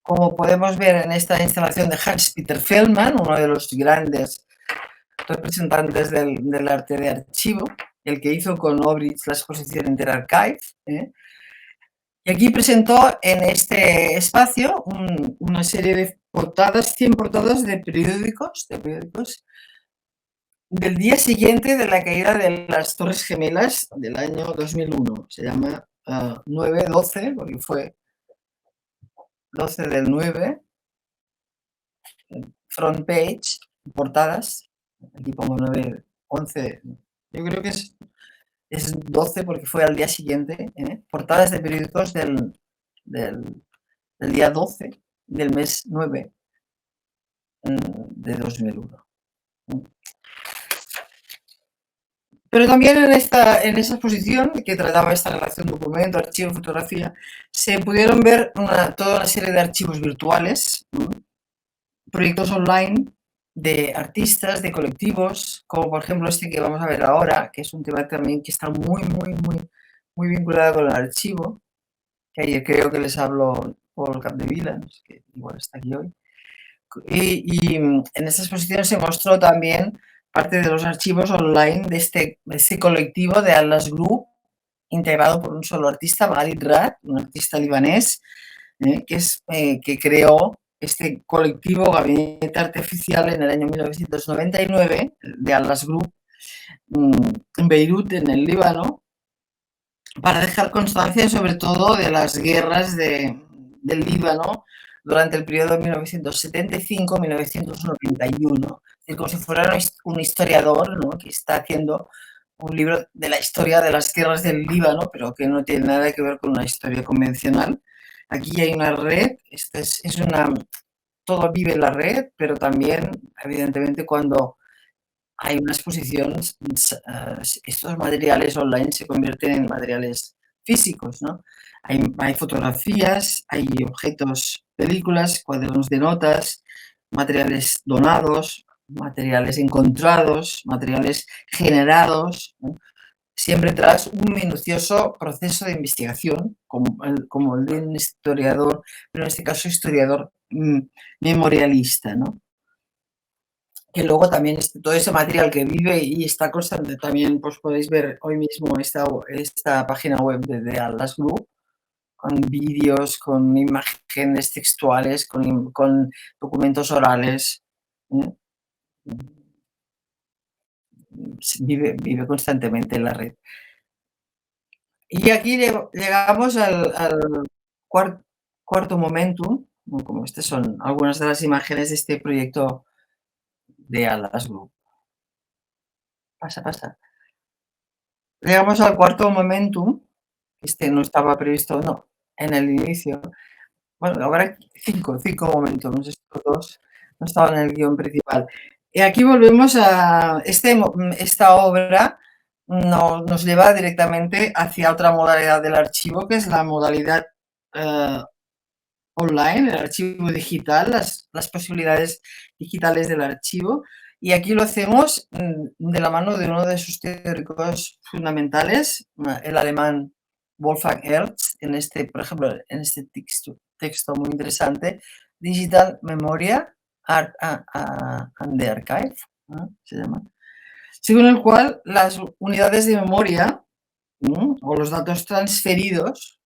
S3: como podemos ver en esta instalación de Hans-Peter Feldman, uno de los grandes representantes del arte de archivo, el que hizo con Obrich la exposición Interarchive. Y aquí presentó en este espacio una serie de portadas, 100 portadas de periódicos del día siguiente de la caída de las Torres Gemelas del año 2001. Se llama 9-12, porque fue 12 del 9, front page, portadas. Aquí pongo 9-11, yo creo que es 12 porque fue al día siguiente. Portadas de periódicos del día 12 del mes 9 de 2001. Pero también en esa exposición que trataba esta relación documento, archivo, fotografía, se pudieron ver toda una serie de archivos virtuales, ¿no? Proyectos online de artistas, de colectivos, como por ejemplo este que vamos a ver ahora, que es un tema también que está muy, muy, muy, muy vinculado con el archivo, que ayer creo que les habló Paul Capdevila, que igual está aquí hoy. Y en esta exposición se mostró también parte de los archivos online de este colectivo de Atlas Group, integrado por un solo artista, Walid Rad, un artista libanés, que creó este colectivo Gabinete Artificial en el año 1999 de Atlas Group en Beirut, en el Líbano, para dejar constancia sobre todo de las guerras del Líbano durante el periodo 1975-1991. Es decir, como si fuera un historiador, ¿no?, que está haciendo un libro de la historia de las guerras del Líbano, pero que no tiene nada que ver con una historia convencional. Aquí hay una red, todo vive en la red, pero también, evidentemente, cuando hay una exposición, estos materiales online se convierten en materiales físicos, ¿no? Hay fotografías, hay objetos, películas, cuadernos de notas, materiales donados, materiales encontrados, materiales generados, ¿no? Siempre tras un minucioso proceso de investigación, como el de un historiador, pero en este caso historiador memorialista, ¿no? Que luego también todo ese material que vive y está constante, también pues podéis ver hoy mismo esta página web de Atlas Group, con vídeos, con imágenes textuales, con documentos orales. Vive constantemente en la red. Y aquí llegamos al cuarto momentum, como estas son algunas de las imágenes de este proyecto de Atlas Group. Pasa. Llegamos al cuarto momentum, este no estaba previsto, no, en el inicio. Bueno, habrá cinco momentos, estos dos no estaban en el guión principal. Y aquí volvemos a esta obra, nos lleva directamente hacia otra modalidad del archivo, que es la modalidad online, el archivo digital, las posibilidades digitales del archivo. Y aquí lo hacemos de la mano de uno de sus teóricos fundamentales, el alemán Wolfgang Hertz, por ejemplo, en este texto muy interesante, Digital Memoria, Art and the Archive, ¿no?, se llama, según el cual las unidades de memoria, ¿no?, o los datos transferidos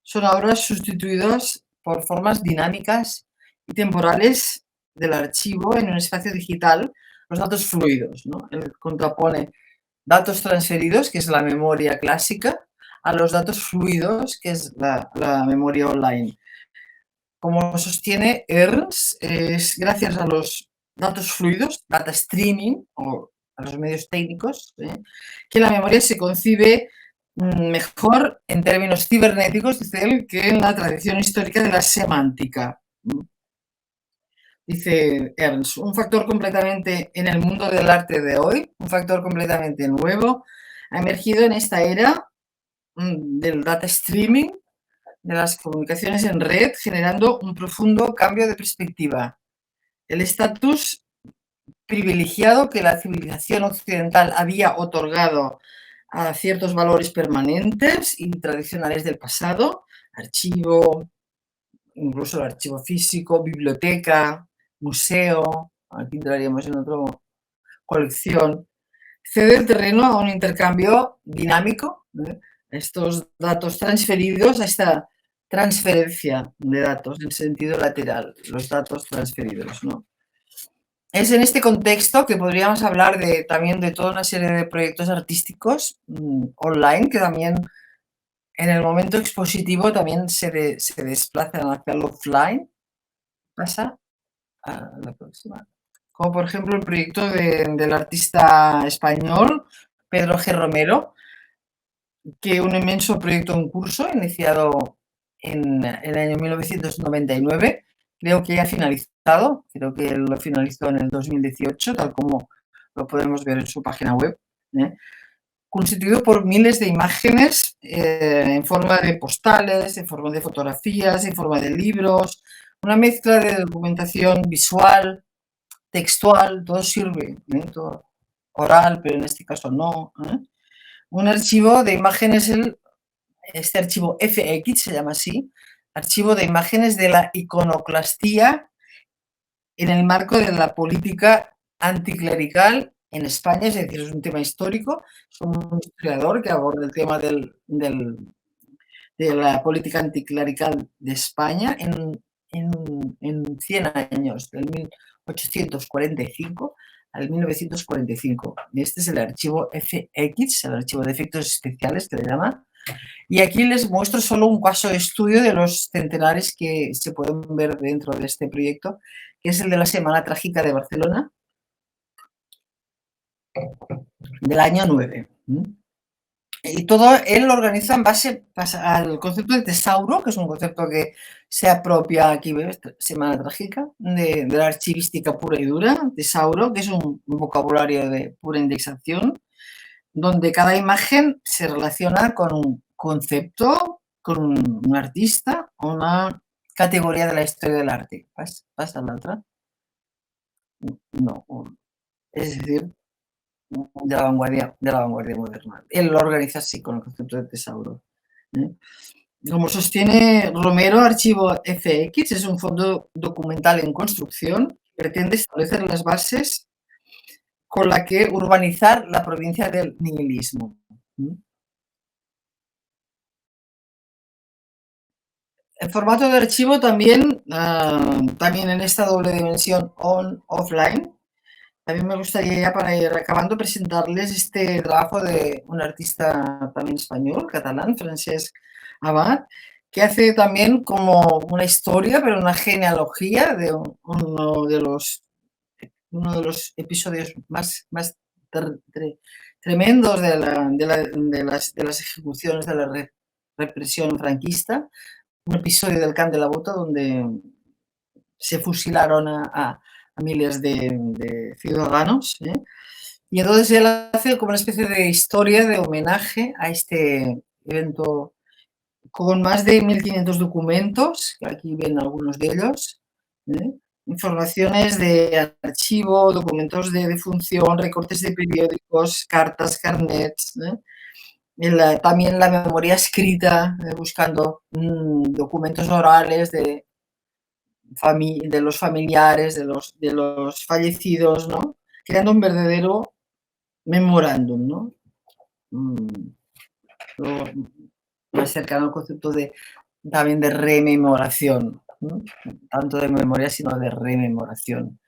S3: son ahora sustituidos por formas dinámicas y temporales del archivo en un espacio digital, los datos fluidos, ¿no? Él contrapone datos transferidos, que es la memoria clásica, a los datos fluidos, que es la memoria online. Como sostiene Ernst, es gracias a los datos fluidos, data streaming, o a los medios técnicos, que la memoria se concibe mejor en términos cibernéticos, dice él, que en la tradición histórica de la semántica. Dice Ernst, un factor completamente en el mundo del arte de hoy, un factor completamente nuevo, ha emergido en esta era del data streaming, de las comunicaciones en red, generando un profundo cambio de perspectiva. El estatus privilegiado que la civilización occidental había otorgado a ciertos valores permanentes y tradicionales del pasado, archivo, incluso el archivo físico, biblioteca, museo, aquí entraríamos en otra colección, cede el terreno a un intercambio dinámico, estos datos transferidos, a esta transferencia de datos en sentido lateral, los datos transferidos, ¿no? Es en este contexto que podríamos hablar también de toda una serie de proyectos artísticos online que también en el momento expositivo también se desplazan hacia el offline. Pasa a la próxima. Como por ejemplo el proyecto del artista español Pedro G. Romero, que un inmenso proyecto en curso iniciado en el año 1999, creo que ya ha finalizado, creo que lo finalizó en el 2018, tal como lo podemos ver en su página web, constituido por miles de imágenes en forma de postales, en forma de fotografías, en forma de libros, una mezcla de documentación visual, textual, todo sirve, todo oral, pero en este caso no. Un archivo de imágenes, este archivo FX se llama así, archivo de imágenes de la iconoclastía en el marco de la política anticlerical en España, es decir, es un tema histórico, es un historiador que aborda el tema de la política anticlerical de España en 100 años, del 1845 al 1945. Este es el archivo FX, el archivo de efectos especiales que le llama. Y aquí les muestro solo un caso de estudio de los centenares que se pueden ver dentro de este proyecto, que es el de la Semana Trágica de Barcelona, del año 9. Y todo él lo organiza en base al concepto de tesauro, que es un concepto que se apropia aquí, ¿ves? Semana Trágica, de la archivística pura y dura, tesauro, que es un vocabulario de pura indexación, donde cada imagen se relaciona con un concepto, con un artista o una categoría de la historia del arte. ¿Pasa la otra? No. Es decir, de la vanguardia moderna. Él lo organiza así, con el concepto de tesauro. Como sostiene Romero, Archivo FX es un fondo documental en construcción, pretende establecer las bases con la que urbanizar la provincia del nihilismo. El formato de archivo también en esta doble dimensión on-offline. También me gustaría, ya para ir acabando, presentarles este trabajo de un artista también español, catalán, Francesc Abad, que hace también como una historia, pero una genealogía de uno de los episodios más tremendos de las ejecuciones de la represión franquista, un episodio del Camp de la Bota donde se fusilaron a miles de ciudadanos. Y entonces él hace como una especie de historia de homenaje a este evento con más de 1.500 documentos, que aquí ven algunos de ellos, informaciones de archivo, documentos de defunción, recortes de periódicos, cartas, carnets, también la memoria escrita, buscando documentos orales de los familiares, de los fallecidos, ¿no? Creando un verdadero memorándum, ¿no? Más cercano al concepto también de rememoración, ¿no? Tanto de memoria, sino de rememoración.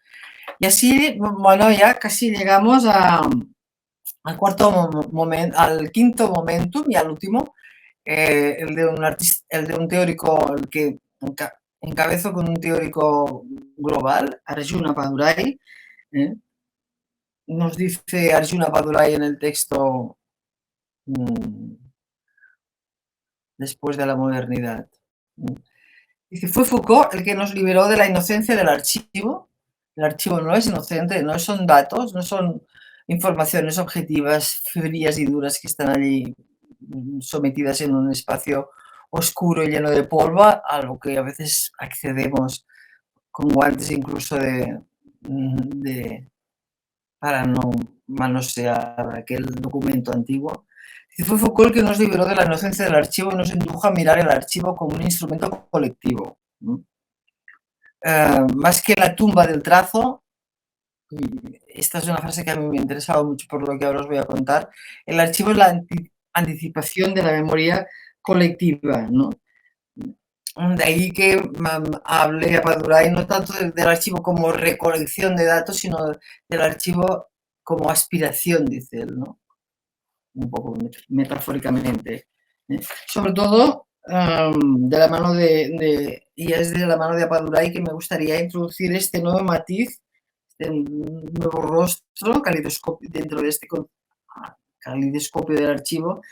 S3: Y así, bueno, ya casi llegamos al quinto momentum y al último, el de un teórico, el que encabezo con un teórico global, Arjuna Padurai. Nos dice Arjuna Padurai en el texto Después de la modernidad. Dice, fue Foucault el que nos liberó de la inocencia del archivo El archivo no es inocente, no son datos, no son informaciones objetivas, frías y duras que están allí sometidas en un espacio oscuro y lleno de polvo, a lo que a veces accedemos con guantes incluso para no manosear aquel documento antiguo. Y fue Foucault que nos liberó de la inocencia del archivo y nos indujo a mirar el archivo como un instrumento colectivo. Más que la tumba del trazo, y esta es una frase que a mí me ha interesado mucho por lo que ahora os voy a contar, el archivo es la anticipación de la memoria colectiva, ¿no? De ahí que hable a Paduray no tanto del archivo como recolección de datos, sino del archivo como aspiración, dice él, ¿no? Un poco metafóricamente. Sobre todo, de la mano y es de la mano de Apaduray que me gustaría introducir este nuevo matiz, este nuevo rostro, dentro de este calidoscopio del archivo,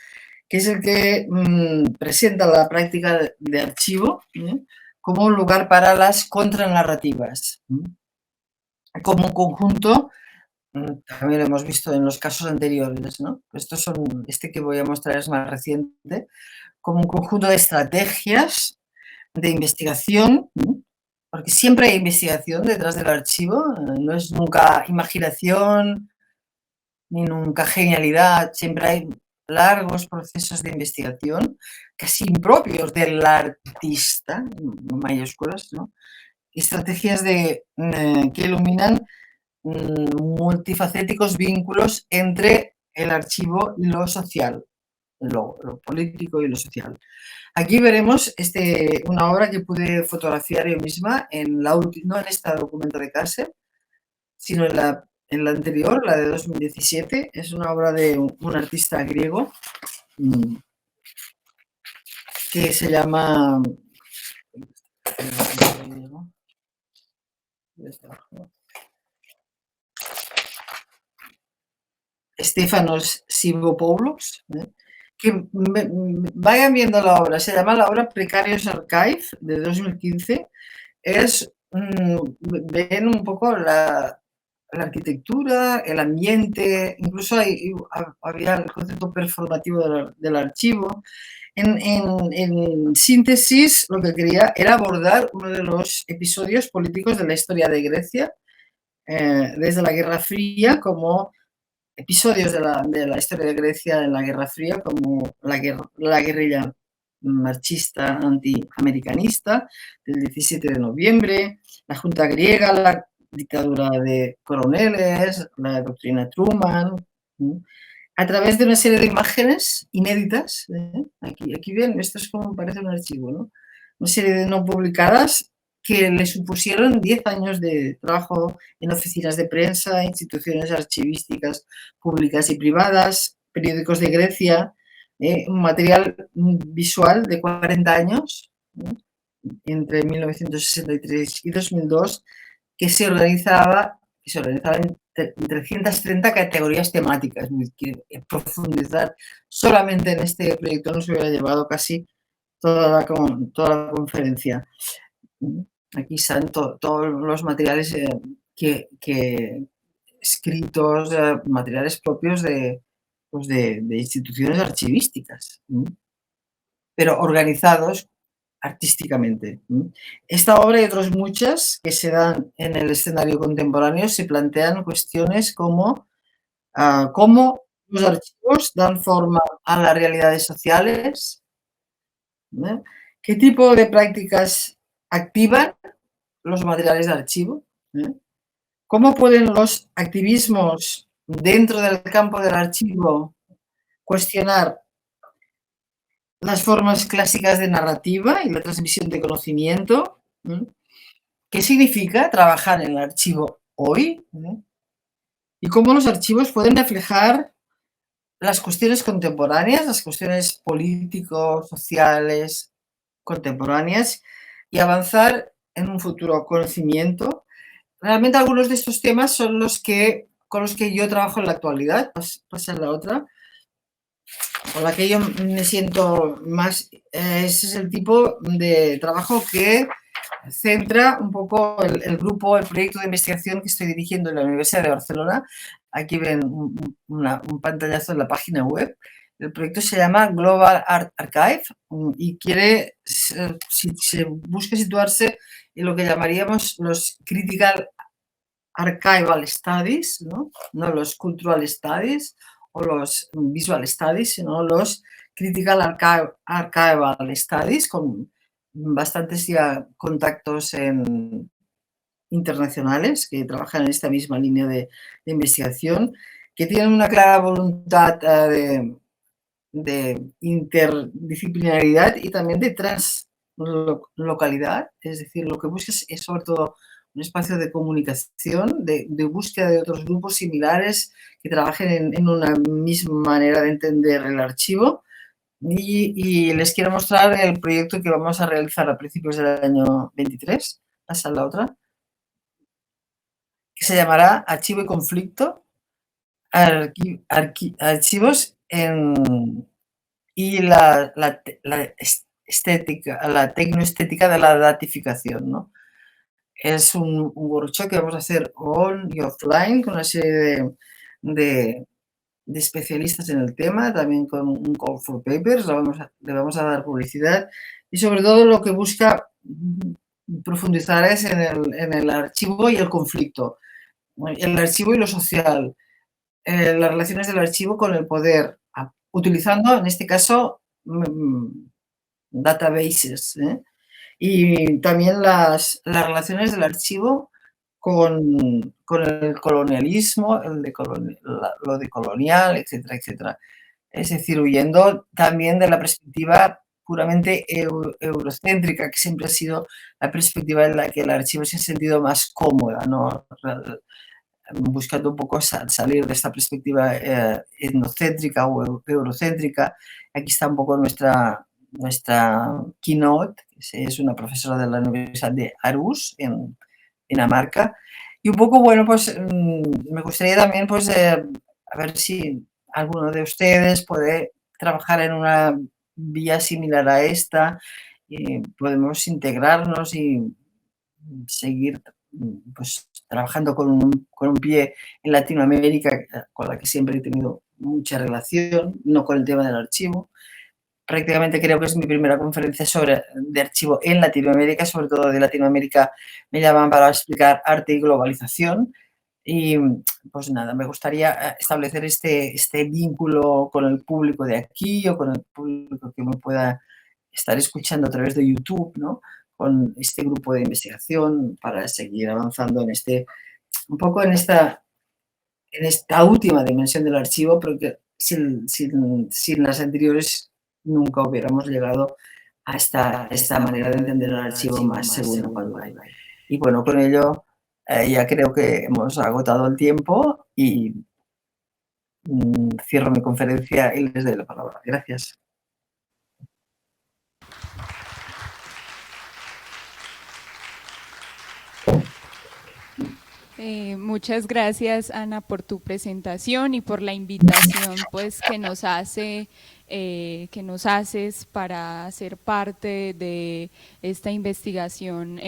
S3: que es el que presenta la práctica de archivo como un lugar para las contranarrativas, como un conjunto, también lo hemos visto en los casos anteriores, ¿no? Este que voy a mostrar es más reciente, como un conjunto de estrategias de investigación, porque siempre hay investigación detrás del archivo, no es nunca imaginación ni nunca genialidad, siempre hay largos procesos de investigación, casi impropios del artista, en mayúsculas, ¿no? Estrategias que iluminan multifacéticos vínculos entre el archivo y lo social, lo político y lo social. Aquí veremos una obra que pude fotografiar yo misma, no en esta documento de Kassel, sino en la anterior, la de 2017. Es una obra de un artista griego que se llama Stefanos Sivopoulos, que vayan viendo la obra. Se llama la obra Precarious Archive, de 2015. Ven un poco la arquitectura, el ambiente, incluso había el concepto performativo del archivo. En síntesis, lo que quería era abordar uno de los episodios políticos de la historia de Grecia, desde la Guerra Fría, como episodios de la historia de Grecia en la Guerra Fría, como la guerrilla marxista antiamericanista del 17 de noviembre, la Junta griega, la dictadura de coroneles, la doctrina Truman, a través de una serie de imágenes inéditas. Aquí ven, esto es como parece un archivo, ¿no? Una serie de no publicadas que le supusieron 10 años de trabajo en oficinas de prensa, instituciones archivísticas públicas y privadas, periódicos de Grecia, un material visual de 40 años, entre 1963 y 2002, que se organizaba en 330 categorías temáticas. Profundizar solamente en este proyecto nos hubiera llevado casi toda la conferencia. Aquí están todos los materiales escritos, materiales propios de instituciones archivísticas, pero organizados artísticamente. Esta obra y otras muchas que se dan en el escenario contemporáneo se plantean cuestiones como cómo los archivos dan forma a las realidades sociales, qué tipo de prácticas activan los materiales de archivo, cómo pueden los activismos dentro del campo del archivo cuestionar las formas clásicas de narrativa y la transmisión de conocimiento, qué significa trabajar en el archivo hoy, y cómo los archivos pueden reflejar las cuestiones contemporáneas, las cuestiones políticos, sociales, contemporáneas, y avanzar en un futuro conocimiento. Realmente algunos de estos temas son con los que yo trabajo en la actualidad. Pasa la otra. Con la que yo me siento más. Ese es el tipo de trabajo que centra un poco el grupo, el proyecto de investigación que estoy dirigiendo en la Universidad de Barcelona. Aquí ven un pantallazo en la página web. El proyecto se llama Global Art Archive y quiere, si se busca situarse en lo que llamaríamos los Critical Archival Studies, ¿no? No los Cultural Studies o los Visual Studies, sino los Critical Archival Studies, con bastantes ya contactos internacionales que trabajan en esta misma línea de investigación, que tienen una clara voluntad de interdisciplinaridad y también de translocalidad, es decir, lo que buscas es sobre todo un espacio de comunicación, de búsqueda de otros grupos similares que trabajen en una misma manera de entender el archivo. Y les quiero mostrar el proyecto que vamos a realizar a principios del año 23, pasa la otra, que se llamará Archivo y Conflicto, archivos y la estética, la tecnoestética de la datificación, ¿no? Es un workshop que vamos a hacer on y offline con una serie de especialistas en el tema, también con un call for papers, le vamos a dar publicidad y sobre todo lo que busca profundizar es en el archivo y el conflicto, el archivo y lo social, las relaciones del archivo con el poder, utilizando en este caso databases, ¿eh? Y también las relaciones del archivo con el colonialismo, lo decolonial, etcétera, etcétera. Es decir, huyendo también de la perspectiva puramente eurocéntrica, que siempre ha sido la perspectiva en la que el archivo se ha sentido más cómoda, ¿no? Buscando un poco salir de esta perspectiva etnocéntrica o eurocéntrica. Aquí está un poco nuestra keynote, que es una profesora de la Universidad de Aarhus, en Dinamarca. Y un poco, bueno, pues me gustaría también, pues, a ver si alguno de ustedes puede trabajar en una vía similar a esta y podemos integrarnos y seguir pues trabajando con un pie en Latinoamérica, con la que siempre he tenido mucha relación, no con el tema del archivo. Prácticamente creo que es mi primera conferencia de archivo en Latinoamérica, sobre todo de Latinoamérica me llaman para explicar arte y globalización. Y pues nada, me gustaría establecer este vínculo con el público de aquí o con el público que me pueda estar escuchando a través de YouTube, ¿no? Con este grupo de investigación para seguir avanzando un poco en esta última dimensión del archivo, pero que sin las anteriores nunca hubiéramos llegado a esta manera de entender el archivo más seguro cuando hay. Y bueno, con ello ya creo que hemos agotado el tiempo y cierro mi conferencia y les doy la palabra. Gracias.
S2: Muchas gracias, Ana, por tu presentación y por la invitación pues, que nos haces para ser parte de esta investigación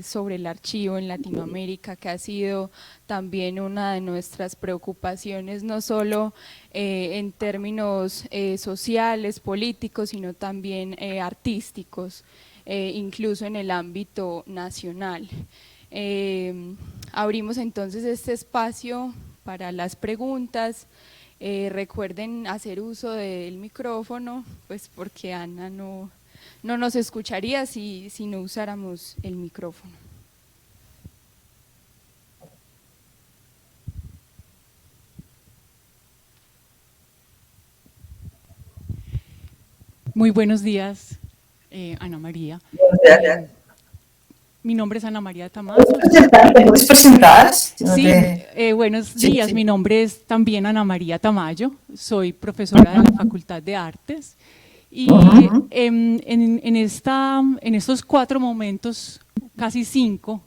S2: sobre el archivo en Latinoamérica, que ha sido también una de nuestras preocupaciones, no solo en términos sociales, políticos, sino también artísticos, incluso en el ámbito nacional. Abrimos entonces este espacio para las preguntas. Recuerden hacer uso del micrófono, pues porque Ana no nos escucharía si no usáramos el micrófono.
S4: Muy buenos días, Ana María.
S3: Buenos días.
S4: Mi nombre es Ana María Tamayo.
S3: ¿Te puedes presentar?
S4: Sí, buenos días. Sí. Mi nombre es también Ana María Tamayo. Soy profesora de la Facultad de Artes. Y en estos 4 momentos, casi 5,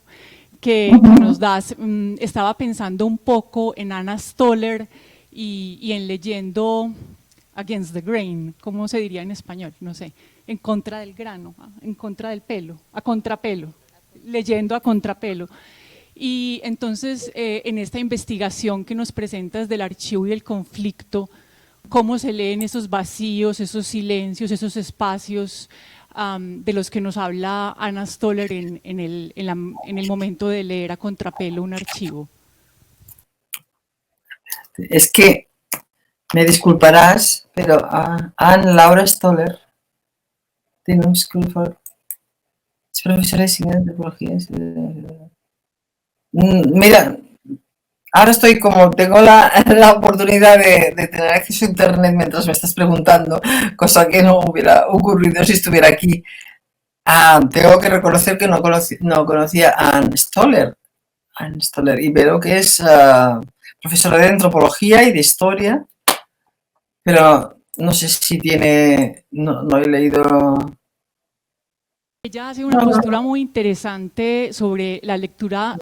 S4: que nos das, estaba pensando un poco en Anna Stoller y en leyendo Against the Grain, ¿cómo se diría en español? No sé, en contra del grano, en contra del pelo, a contrapelo. leyendo a contrapelo. Y entonces, en esta investigación que nos presentas del archivo y el conflicto, ¿cómo se leen esos vacíos, esos silencios, esos espacios de los que nos habla Anna Stoller en el momento de leer a contrapelo un archivo?
S3: Es que, me disculparás, pero Anne Laura Stoller tiene un School for... Es profesora de antropología. Mira, ahora estoy como, tengo la oportunidad de tener acceso a internet mientras me estás preguntando, cosa que no hubiera ocurrido si estuviera aquí. Tengo que reconocer que no conocía a Anne Stoller, y veo que es profesora de antropología y de historia, pero no sé si tiene, no he leído...
S4: Ella hace una postura muy interesante sobre la lectura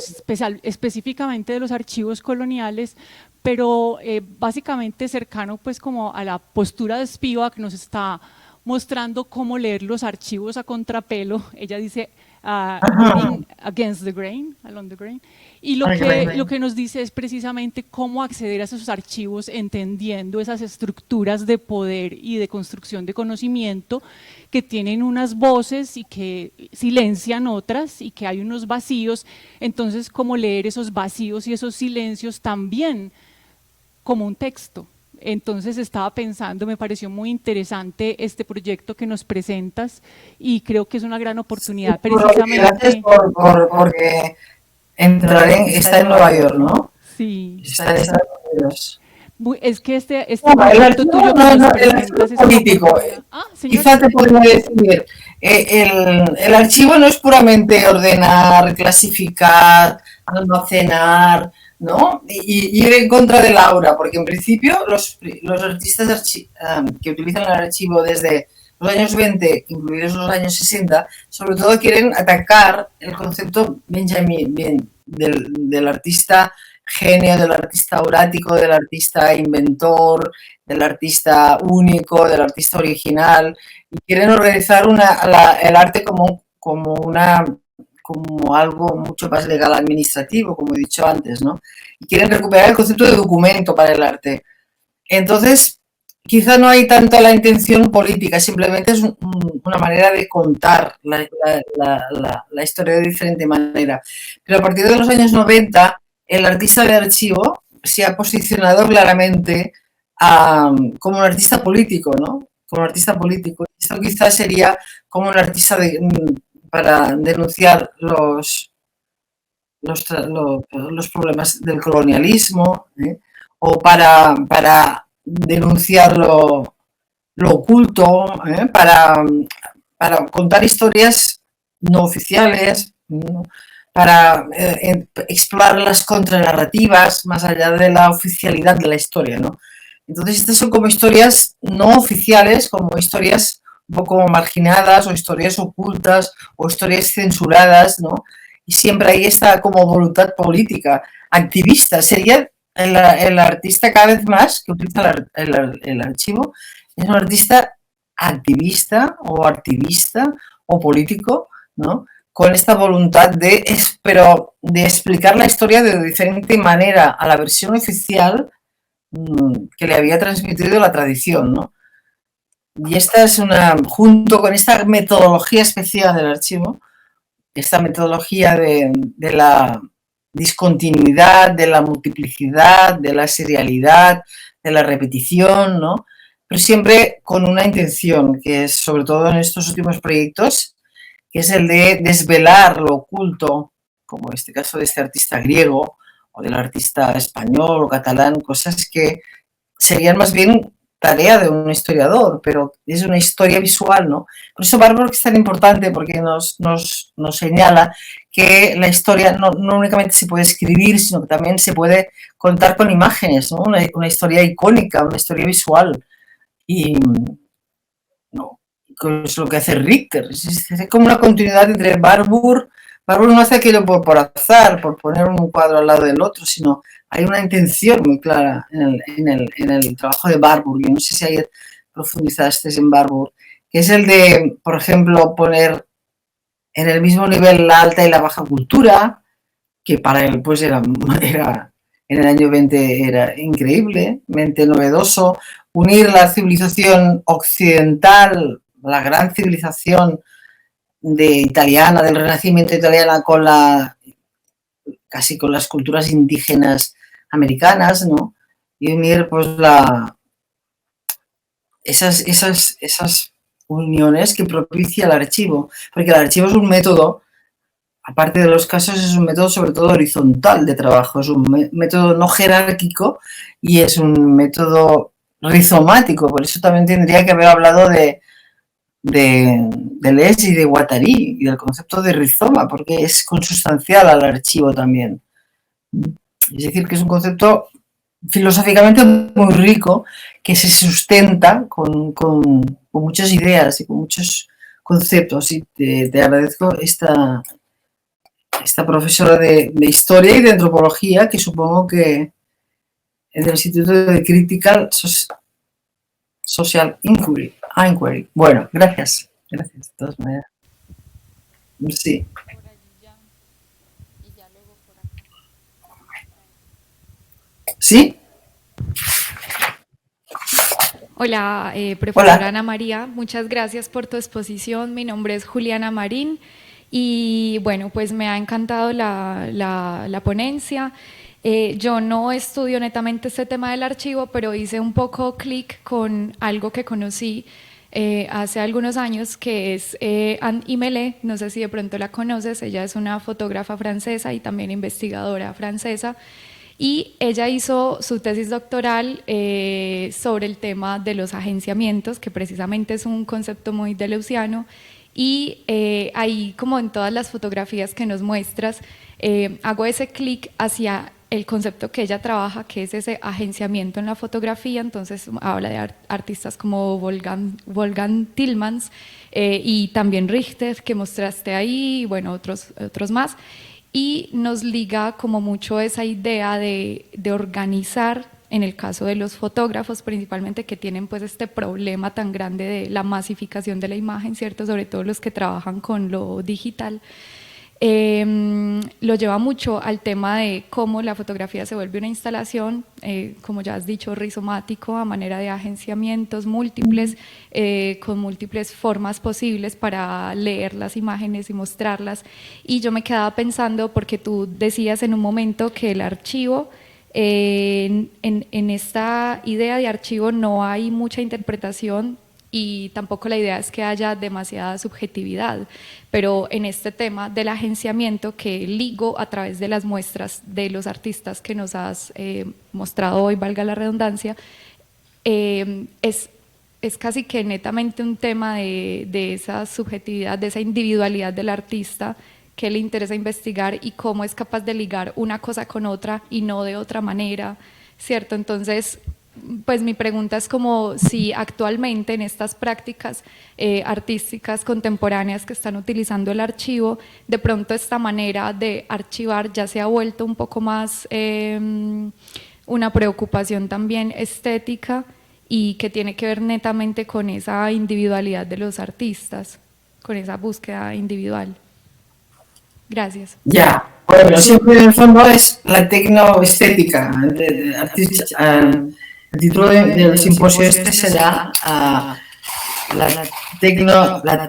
S4: específicamente de los archivos coloniales, pero básicamente cercano pues como a la postura de Spivak, que nos está mostrando cómo leer los archivos a contrapelo. Ella dice reading against the grain, along the grain, y lo que nos dice es precisamente cómo acceder a esos archivos entendiendo esas estructuras de poder y de construcción de conocimiento que tienen unas voces y que silencian otras y que hay unos vacíos. Entonces, cómo leer esos vacíos y esos silencios también como un texto. Entonces estaba pensando, me pareció muy interesante este proyecto que nos presentas y creo que es una gran oportunidad, sí, precisamente.
S3: Gracias porque está en Nueva York, ¿no?
S4: Sí.
S3: Está en Estados Unidos.
S4: Es que este proyecto tuyo que nos presentas es
S3: político. Quizá te podría decir, el archivo no es puramente ordenar, clasificar, almacenar, ¿no? Y ir en contra de Laura, porque en principio los artistas que utilizan el archivo desde los años 20, incluidos los años 60, sobre todo quieren atacar el concepto del artista genio, del artista orático, del artista inventor, del artista único, del artista original, y quieren organizar el arte como algo mucho más legal administrativo, como he dicho antes, ¿no? Y quieren recuperar el concepto de documento para el arte. Entonces, quizá no hay tanto la intención política, simplemente es una manera de contar la historia de diferente manera. Pero a partir de los años 90, el artista de archivo se ha posicionado claramente como un artista político, ¿no? Como un artista político. Esto quizás sería como un artista para denunciar los problemas del colonialismo, o para denunciar lo oculto, para contar historias no oficiales, ¿no? Para explorar las contranarrativas más allá de la oficialidad de la historia, ¿no? Entonces estas son como historias no oficiales, como historias un poco marginadas o historias ocultas o historias censuradas, ¿no? Y siempre ahí está como voluntad política, activista. Sería el artista cada vez más que utiliza el archivo, es un artista activista o político, ¿no? Con esta voluntad de explicar la historia de diferente manera a la versión oficial que le había transmitido la tradición, ¿no? Y esta es junto con esta metodología especial del archivo, esta metodología de la discontinuidad, de la multiplicidad, de la serialidad, de la repetición, ¿no? Pero siempre con una intención, que es sobre todo en estos últimos proyectos, que es el de desvelar lo oculto, como en este caso de este artista griego o del artista español o catalán, cosas que serían más bien tarea de un historiador, pero es una historia visual, ¿no? Por eso Barbrock es tan importante, porque nos señala que la historia no únicamente se puede escribir, sino que también se puede contar con imágenes, ¿no? Una historia icónica, una historia visual. Y no, es lo que hace Richter, es como una continuidad entre Barbour no hace aquello por azar, por poner un cuadro al lado del otro, sino hay una intención muy clara en el trabajo de Barbour. Yo no sé si ayer profundizaste en Barbour, que es el de, por ejemplo, poner en el mismo nivel la alta y la baja cultura, que para él pues era en el año 20 era increíblemente novedoso, unir la civilización occidental, la gran civilización italiana, del Renacimiento italiana, casi con las culturas indígenas americanas, ¿no? Y unir pues esas uniones que propicia el archivo, porque el archivo es un método, aparte de los casos, es un método sobre todo horizontal de trabajo, es un método no jerárquico y es un método rizomático, por eso también tendría que haber hablado de Deleuze y de Guattari y del concepto de rizoma, porque es consustancial al archivo también. Es decir, que es un concepto filosóficamente muy rico que se sustenta con muchas ideas y con muchos conceptos, y te agradezco esta profesora de historia y de antropología, que supongo que es del Instituto de Critical Social Inquiry. Bueno, gracias. Gracias, de todas maneras. Sí. ¿Sí?
S5: Hola, profesora
S3: Hola.
S5: Ana María, muchas gracias por tu exposición. Mi nombre es Juliana Marín y bueno, pues me ha encantado la ponencia. Yo no estudio netamente este tema del archivo, pero hice un poco clic con algo que conocí hace algunos años, que es Anne Imelé. No sé si de pronto la conoces. Ella es una fotógrafa francesa y también investigadora francesa, y ella hizo su tesis doctoral sobre el tema de los agenciamientos, que precisamente es un concepto muy deleuziano, y ahí, como en todas las fotografías que nos muestras, hago ese clic hacia el concepto que ella trabaja, que es ese agenciamiento en la fotografía. Entonces habla de artistas como Wolfgang Tillmans y también Richter, que mostraste ahí, y bueno, otros más, y nos liga como mucho esa idea de organizar, en el caso de los fotógrafos principalmente, que tienen pues este problema tan grande de la masificación de la imagen, ¿cierto? Sobre todo los que trabajan con lo digital. Lo lleva mucho al tema de cómo la fotografía se vuelve una instalación, como ya has dicho, rizomático, a manera de agenciamientos múltiples, con múltiples formas posibles para leer las imágenes y mostrarlas. Y yo me quedaba pensando, porque tú decías en un momento que el archivo, en esta idea de archivo no hay mucha interpretación, y tampoco la idea es que haya demasiada subjetividad, pero en este tema del agenciamiento, que ligo a través de las muestras de los artistas que nos has mostrado hoy, valga la redundancia, es casi que netamente un tema de esa subjetividad, de esa individualidad del artista, que le interesa investigar, y cómo es capaz de ligar una cosa con otra y no de otra manera, ¿cierto? Entonces, pues mi pregunta es como si actualmente en estas prácticas artísticas contemporáneas que están utilizando el archivo, de pronto esta manera de archivar ya se ha vuelto un poco más una preocupación también estética, y que tiene que ver netamente con esa individualidad de los artistas, con esa búsqueda individual. Gracias.
S3: Ya, bueno, siempre en el fondo es la tecnoestética. El título del simposio este será la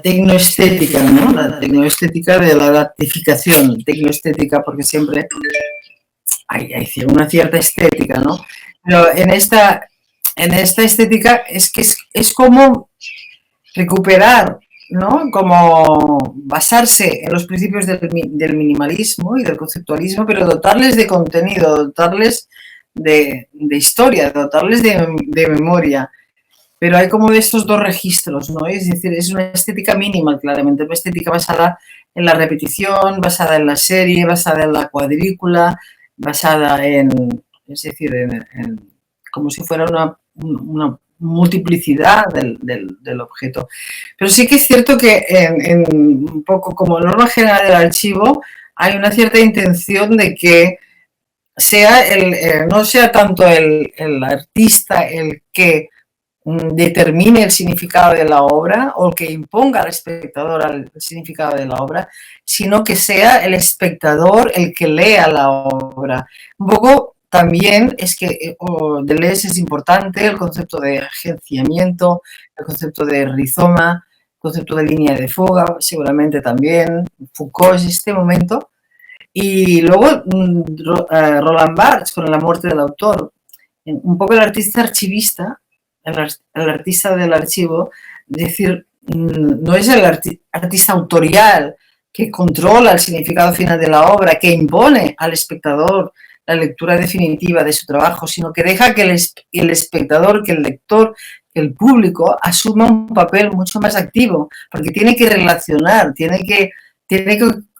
S3: tecnoestética, ¿no? La tecnoestética de la datificación, tecnoestética, porque siempre hay una cierta estética, ¿no? Pero en esta estética es como recuperar, ¿no? Como basarse en los principios del minimalismo y del conceptualismo, pero dotarles de contenido, dotarles de historia, dotarles de memoria. Pero hay como de estos dos registros, ¿no? Es decir, es una estética minimal, claramente, una estética basada en la repetición, basada en la serie, basada en la cuadrícula, basada es decir, como si fuera una multiplicidad del objeto. Pero sí que es cierto que un poco como norma general del archivo hay una cierta intención de que no sea tanto el artista el que determine el significado de la obra o que imponga al espectador el significado de la obra, sino que sea el espectador el que lea la obra. Un poco también es que Deleuze es importante, el concepto de agenciamiento, el concepto de rizoma, el concepto de línea de fuga, seguramente también, Foucault es este momento, y luego Roland Barthes con La muerte del autor, un poco el artista archivista, el artista del archivo, es decir, no es el artista autorial que controla el significado final de la obra, que impone al espectador la lectura definitiva de su trabajo, sino que deja que el espectador, que el lector, que el público asuma un papel mucho más activo, porque tiene que relacionar, tiene que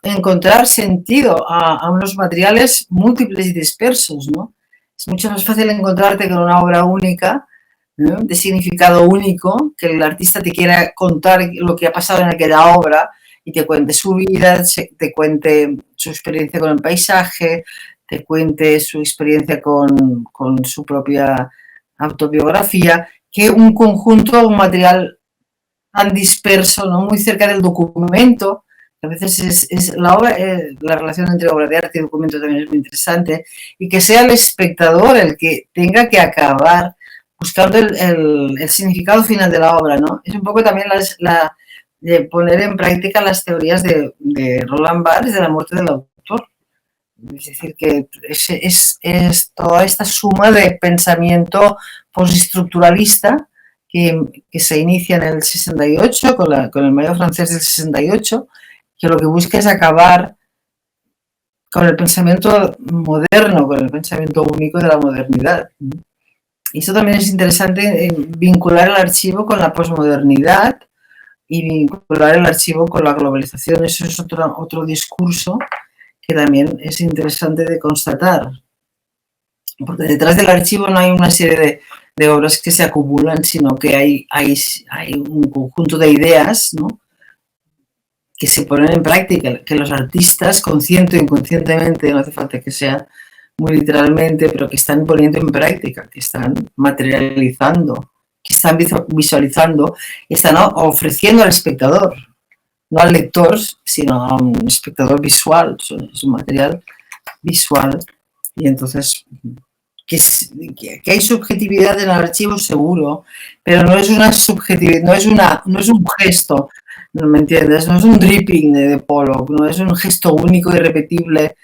S3: encontrar sentido a unos materiales múltiples y dispersos, ¿no? Es mucho más fácil encontrarte con una obra única, ¿no?, de significado único, que el artista te quiera contar lo que ha pasado en aquella obra y te cuente su vida, te cuente su experiencia con el paisaje, te cuente su experiencia con su propia autobiografía, que un conjunto, un material tan disperso, ¿no?, muy cerca del documento. A veces es la relación entre obra de arte y documento también es muy interesante, y que sea el espectador el que tenga que acabar buscando el significado final de la obra, ¿no? Es un poco también de poner en práctica las teorías de Roland Barthes de la muerte del autor. Es decir, que es toda esta suma de pensamiento postestructuralista que se inicia en el 68 con el mayo francés del 68, que lo que busca es acabar con el pensamiento moderno, con el pensamiento único de la modernidad. Y eso también es interesante, vincular el archivo con la posmodernidad y vincular el archivo con la globalización. Eso es otro discurso que también es interesante de constatar. Porque detrás del archivo no hay una serie de obras que se acumulan, sino que hay un conjunto de ideas, ¿no?, que se ponen en práctica, que los artistas, consciente o inconscientemente, no hace falta que sea muy literalmente, pero que están poniendo en práctica, que están materializando, que están visualizando, y están ofreciendo al espectador, no al lector, sino a un espectador visual, es un material visual. Y entonces, que hay subjetividad en el archivo, seguro, pero no es una subjetividad, no es un gesto, ¿no me entiendes? No es un dripping de Pollock, no es un gesto único y repetible,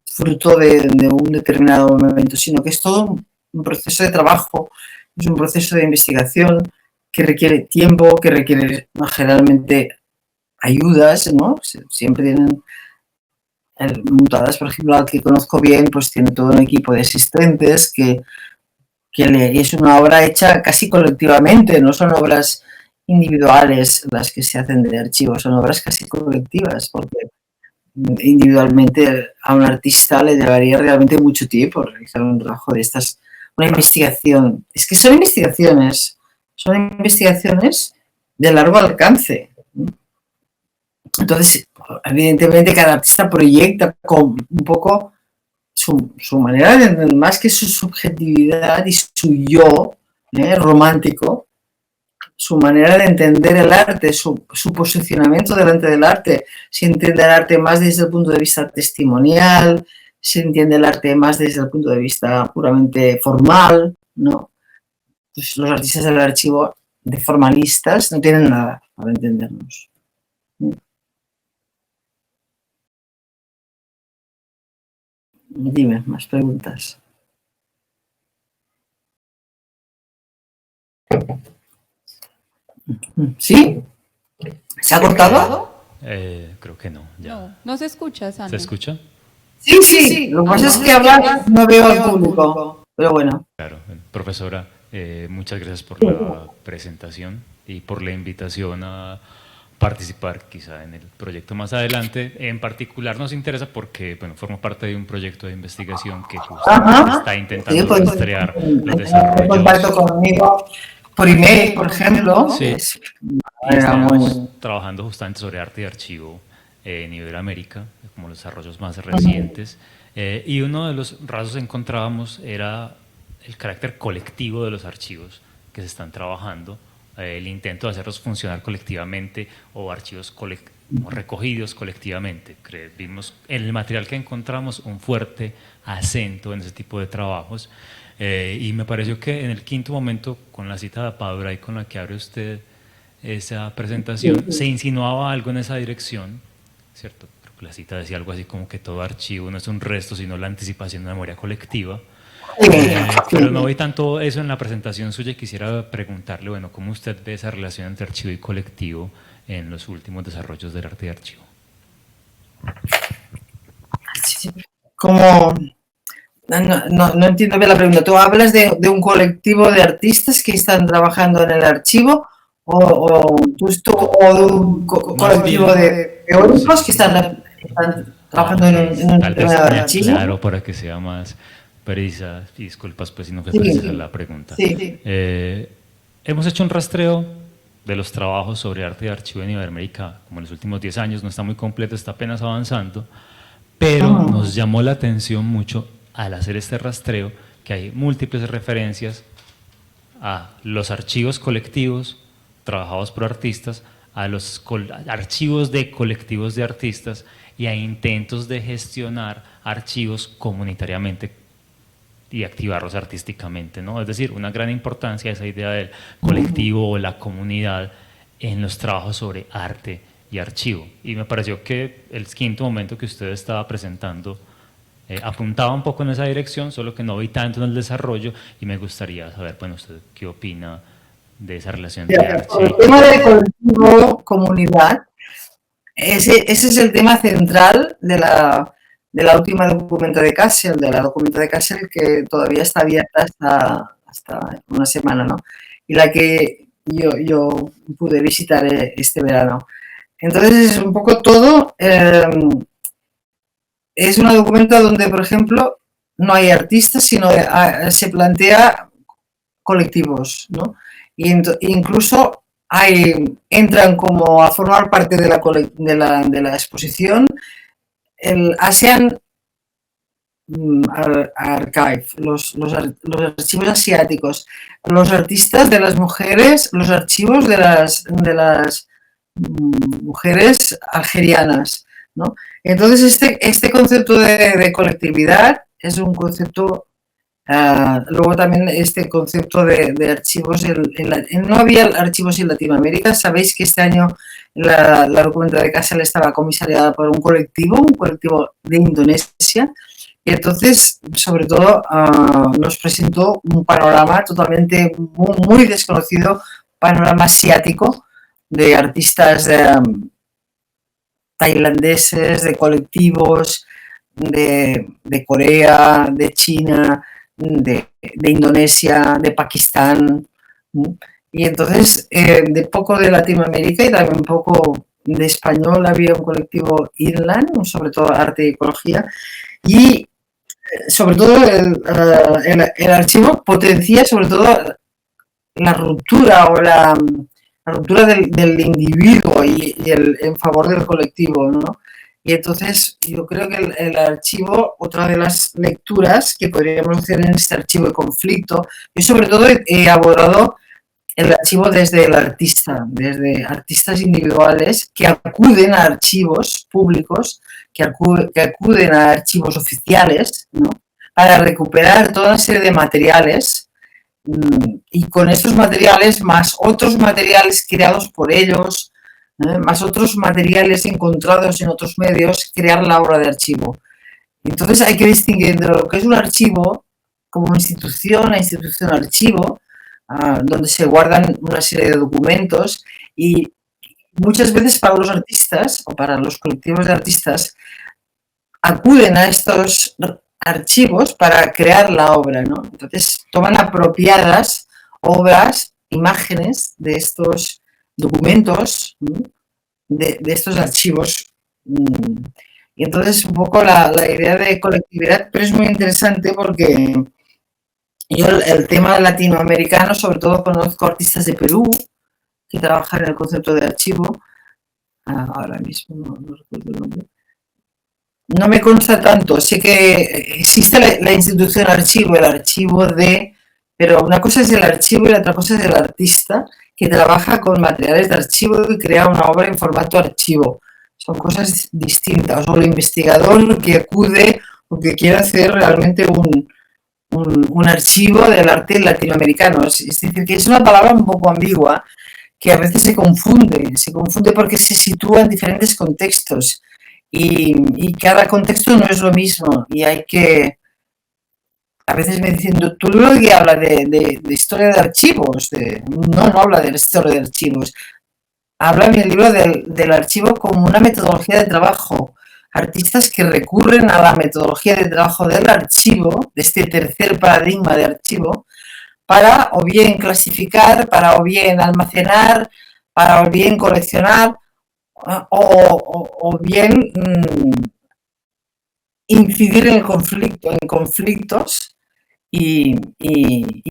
S3: fruto de un determinado momento, sino que es todo un proceso de trabajo, es un proceso de investigación que requiere tiempo, que requiere generalmente ayudas, ¿no? Siempre tienen Mutadas, por ejemplo, al que conozco bien, pues tiene todo un equipo de asistentes que es una obra hecha casi colectivamente, no son obras individuales las que se hacen de archivo, son obras casi colectivas, porque individualmente a un artista le llevaría realmente mucho tiempo realizar un trabajo de estas, una investigación. Es que son investigaciones de largo alcance. Entonces, evidentemente, cada artista proyecta con un poco su manera de entender, más que su subjetividad y su yo romántico, su manera de entender el arte, su posicionamiento delante del arte. Se entiende el arte más desde el punto de vista testimonial, se entiende el arte más desde el punto de vista puramente formal, ¿no? Pues los artistas del archivo, de formalistas, no tienen nada para entendernos. Dime, más preguntas. ¿Sí? ¿Se ha cortado?
S6: Creo que no. Ya.
S2: No se escucha, Sandra.
S6: ¿Se escucha?
S3: Sí. Lo que pasa es que ahora no veo al público, pero bueno.
S6: Claro. Profesora, muchas gracias por la presentación y por la invitación a participar quizá en el proyecto más adelante. En particular nos interesa porque forma parte de un proyecto de investigación que justo está intentando rastrear los desarrollos.
S3: Contacto conmigo por email, por ejemplo.
S6: Sí. Estamos trabajando justamente sobre arte y archivo en Iberoamérica, como los desarrollos más recientes. Y uno de los rasgos que encontrábamos era el carácter colectivo de los archivos que se están trabajando, el intento de hacerlos funcionar colectivamente o archivos recogidos colectivamente. Vimos en el material que encontramos un fuerte acento en ese tipo de trabajos, y me pareció que en el quinto momento, con la cita de Padura y con la que abre usted esa presentación, se insinuaba algo en esa dirección, ¿cierto? Creo que la cita decía algo así como que todo archivo no es un resto, sino la anticipación de una memoria colectiva. Pero no vi tanto eso en la presentación suya y quisiera preguntarle, bueno, ¿cómo usted ve esa relación entre archivo y colectivo en los últimos desarrollos del arte de archivo?
S3: Como no entiendo bien la pregunta. ¿Tú hablas de un colectivo de artistas que están trabajando en el archivo o de un colectivo de teóricos que están trabajando en un archivo?
S6: Claro, para que sea más precisa, disculpas pues si no fue precisa la pregunta.
S3: Sí.
S6: Hemos hecho un rastreo de los trabajos sobre arte de archivo en Iberoamérica como en los últimos 10 años, no está muy completo, está apenas avanzando, pero nos llamó la atención mucho al hacer este rastreo que hay múltiples referencias a los archivos colectivos trabajados por artistas, a los archivos de colectivos de artistas y a intentos de gestionar archivos comunitariamente y activarlos artísticamente, ¿no? Es decir, una gran importancia esa idea del colectivo o la comunidad en los trabajos sobre arte y archivo. Y me pareció que el quinto momento que usted estaba presentando apuntaba un poco en esa dirección, solo que no vi tanto en el desarrollo y me gustaría saber, bueno, usted qué opina de esa relación entre arte y
S3: el tema de colectivo, comunidad, ese es el tema central de la última documenta de Kassel, que todavía está abierta hasta una semana, ¿no? Y la que yo pude visitar este verano. Entonces es un poco todo, es una documenta donde, por ejemplo, no hay artistas, sino se plantea colectivos, ¿no? Y incluso entran como a formar parte de la exposición el ASEAN Archive, los archivos asiáticos, los artistas de las mujeres, los archivos de las mujeres algerianas, ¿no? Entonces este concepto de colectividad es un concepto. Luego también este concepto de archivos, no había archivos en Latinoamérica. Sabéis que este año la documenta de Kassel estaba comisariada por un colectivo de Indonesia, y entonces sobre todo nos presentó un panorama totalmente muy desconocido, panorama asiático de artistas tailandeses, de colectivos de Corea, de China, de Indonesia, de Pakistán, y entonces de poco de Latinoamérica y también un poco de español. Había un colectivo Inland, sobre todo arte y ecología, y sobre todo el archivo potencia sobre todo la ruptura o la ruptura del individuo y en favor del colectivo, ¿no? Y entonces yo creo que el archivo, otra de las lecturas que podríamos hacer en este archivo de conflicto, yo sobre todo he abordado el archivo desde el artista, desde artistas individuales que acuden a archivos públicos, que acuden a archivos oficiales, ¿no? Para recuperar toda una serie de materiales, y con estos materiales más otros materiales creados por ellos, más otros materiales encontrados en otros medios, crear la obra de archivo. Entonces hay que distinguir entre lo que es un archivo como institución, la institución archivo, donde se guardan una serie de documentos, y muchas veces para los artistas o para los colectivos de artistas acuden a estos archivos para crear la obra, ¿no? Entonces toman apropiadas obras, imágenes de estos documentos, de estos archivos. Y entonces un poco la idea de colectividad, pero es muy interesante porque yo el tema latinoamericano, sobre todo conozco artistas de Perú que trabajan en el concepto de archivo, ahora mismo no recuerdo el nombre, no me consta tanto. Sé que existe la institución archivo, el archivo de... Pero una cosa es el archivo y la otra cosa es el artista que trabaja con materiales de archivo y crea una obra en formato archivo. Son cosas distintas. O el investigador que acude o que quiere hacer realmente un archivo del arte latinoamericano. Es decir, que es una palabra un poco ambigua que a veces se confunde porque se sitúa en diferentes contextos y cada contexto no es lo mismo y hay que... A veces me dicen, tu libro que habla de historia de archivos, no habla de la historia de archivos, habla en el libro del archivo como una metodología de trabajo. Artistas que recurren a la metodología de trabajo del archivo, de este tercer paradigma de archivo, para o bien clasificar, para o bien almacenar, para o bien coleccionar, o bien incidir en el conflicto, en conflictos y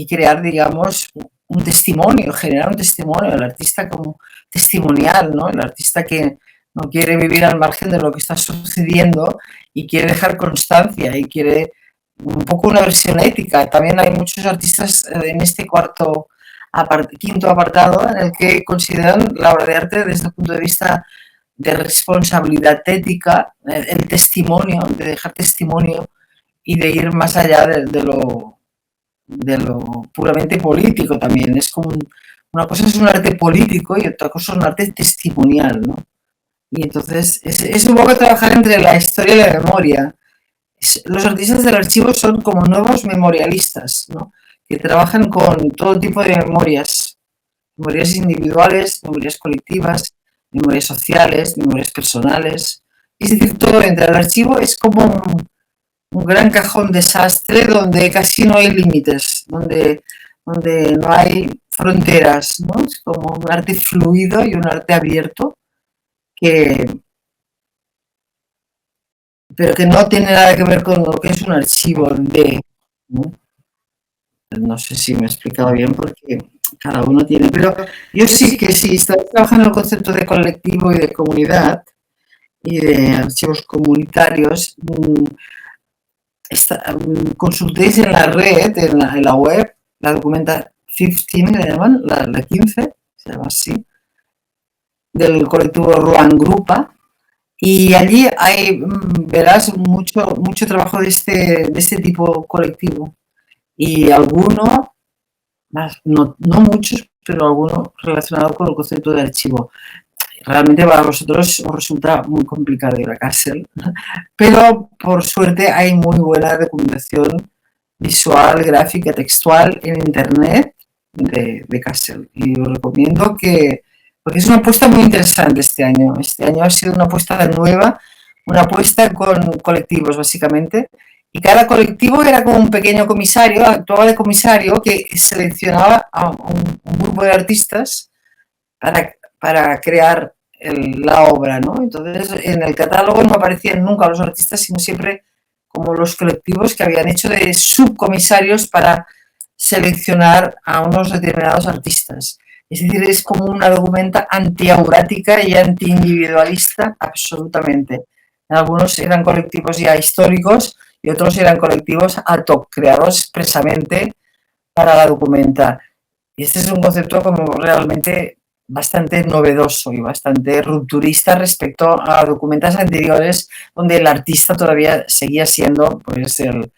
S3: crear, digamos, un testimonio, generar un testimonio, el artista como testimonial, ¿no? El artista que no quiere vivir al margen de lo que está sucediendo y quiere dejar constancia y quiere un poco una versión ética. También hay muchos artistas en este quinto apartado en el que consideran la obra de arte desde el punto de vista de responsabilidad ética, el testimonio, de dejar testimonio y de ir más allá de lo puramente político también. Es como una cosa es un arte político y otra cosa es un arte testimonial, ¿no? Y entonces es un poco trabajar entre la historia y la memoria. Los artistas del archivo son como nuevos memorialistas, ¿no? Que trabajan con todo tipo de memorias individuales, memorias colectivas, memorias sociales, memorias personales. Es decir, todo entra. El archivo es como un gran cajón desastre donde casi no hay límites, donde no hay fronteras, ¿no? Es como un arte fluido y un arte abierto pero que no tiene nada que ver con lo que es un archivo ¿no? No sé si me he explicado bien porque cada uno tiene, pero yo sí que sí, estoy trabajando en el concepto de colectivo y de comunidad y de archivos comunitarios. Consultéis en la red, en la web, la documenta 15, le llaman, la 15, se llama así, del colectivo Ruan Grupa. Y allí verás mucho trabajo de este tipo colectivo. Y alguno, no muchos, pero alguno relacionado con el concepto de archivo. Realmente para vosotros os resulta muy complicado ir a Kassel, pero por suerte hay muy buena documentación visual, gráfica, textual en internet de Kassel. Y os recomiendo porque es una apuesta muy interesante este año. Este año ha sido una apuesta nueva, una apuesta con colectivos básicamente. Y cada colectivo era como un pequeño comisario, actuaba de comisario que seleccionaba a un grupo de artistas para crear la obra, ¿no? Entonces, en el catálogo no aparecían nunca los artistas, sino siempre como los colectivos que habían hecho de subcomisarios para seleccionar a unos determinados artistas. Es decir, es como una documenta antiaurática y antiindividualista absolutamente. Algunos eran colectivos ya históricos y otros eran colectivos ad hoc, creados expresamente para la documenta. Y este es un concepto como realmente bastante novedoso y bastante rupturista respecto a documentas anteriores donde el artista todavía seguía siendo pues, el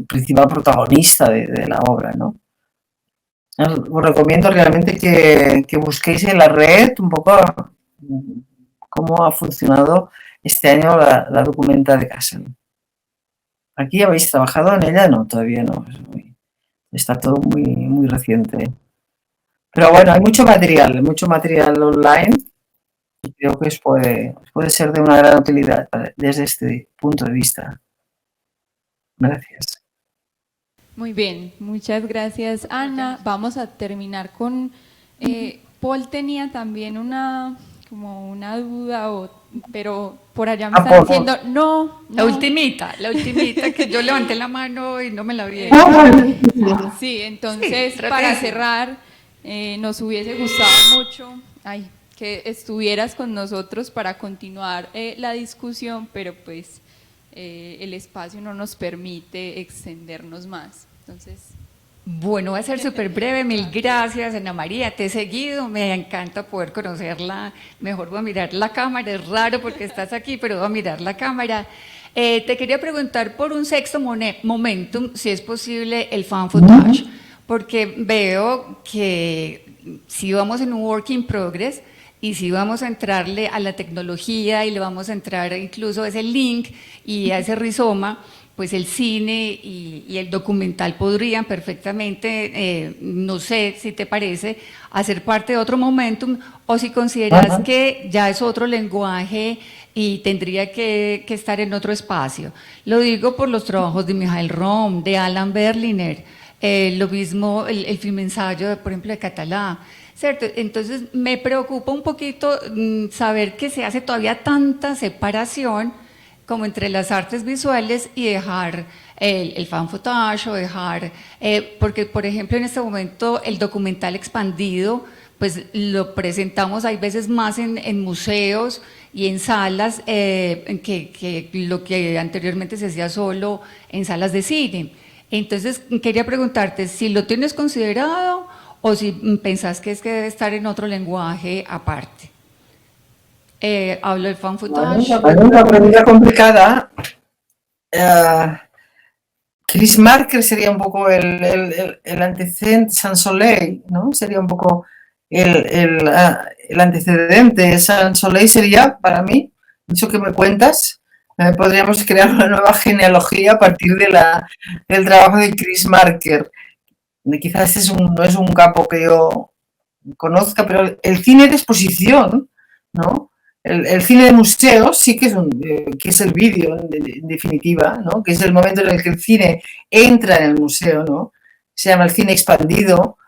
S3: principal protagonista de la obra, ¿no? Os recomiendo realmente que busquéis en la red un poco cómo ha funcionado este año la documenta de Kassel. ¿Aquí habéis trabajado en ella? No, todavía no. Está todo muy reciente. Pero bueno, hay mucho material online y creo que puede ser de una gran utilidad desde este punto de vista. Gracias.
S2: Muy bien, muchas gracias, Ana. Vamos a terminar con... Paul tenía también una duda, pero por allá me están diciendo, no.
S7: La ultimita, que yo levanté la mano y no me la abrieron.
S2: Sí, entonces, para cerrar, nos hubiese gustado mucho... Ay, que estuvieras con nosotros para continuar la discusión, pero pues el espacio no nos permite extendernos más. Entonces,
S7: Bueno, voy a ser súper breve. Mil gracias, Ana María. Te he seguido, me encanta poder conocerla. Mejor voy a mirar la cámara, es raro porque estás aquí, pero voy a mirar la cámara. Te quería preguntar por un sexto momentum, si es posible el fan footage, porque veo que si vamos en un work in progress y si vamos a entrarle a la tecnología y le vamos a entrar incluso a ese link y a ese rizoma, pues el cine y el documental podrían perfectamente, no sé si te parece, hacer parte de otro momentum, o si consideras que ya es otro lenguaje y tendría que estar en otro espacio. Lo digo por los trabajos de Michael Rom, de Alan Berliner, lo mismo el film ensayo, por ejemplo, de Catalá, ¿cierto? Entonces me preocupa un poquito saber que se hace todavía tanta separación como entre las artes visuales y dejar el fan footage o dejar, porque por ejemplo en este momento el documental expandido, pues lo presentamos hay veces más en museos y en salas que lo que anteriormente se hacía solo en salas de cine. Entonces quería preguntarte si lo tienes considerado o si pensás que es que debe estar en otro lenguaje aparte. Hablo del fan footage.
S3: Bueno, una pregunta complicada. Chris Marker sería un poco el antecedente, Sans Soleil, ¿no? Sería un poco el antecedente. Sans Soleil sería, para mí, eso que me cuentas, podríamos crear una nueva genealogía a partir del trabajo de Chris Marker. Quizás no es un campo que yo conozca, pero el cine de exposición, ¿no? El cine de museo sí que es el vídeo, en definitiva, ¿no? Que es el momento en el que el cine entra en el museo, ¿no? Se llama el cine expandido.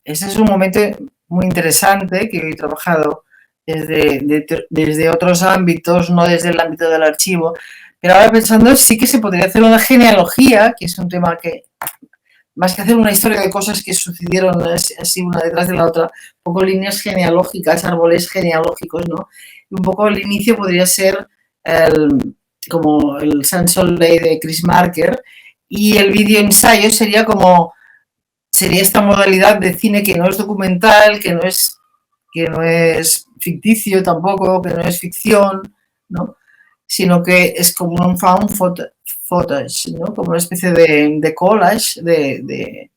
S3: Ese es un momento muy interesante que he trabajado desde otros ámbitos, no desde el ámbito del archivo. Pero ahora pensando, sí que se podría hacer una genealogía, que es un tema que, más que hacer una historia de cosas que sucedieron así una detrás de la otra, un poco líneas genealógicas, árboles genealógicos, ¿no? Y un poco el inicio podría ser como el Sans Soleil de Chris Marker, y el vídeo ensayo sería esta modalidad de cine que no es documental, que no es ficticio tampoco, que no es ficción, ¿no? Sino que es como un found footage, ¿no? Como una especie de collage de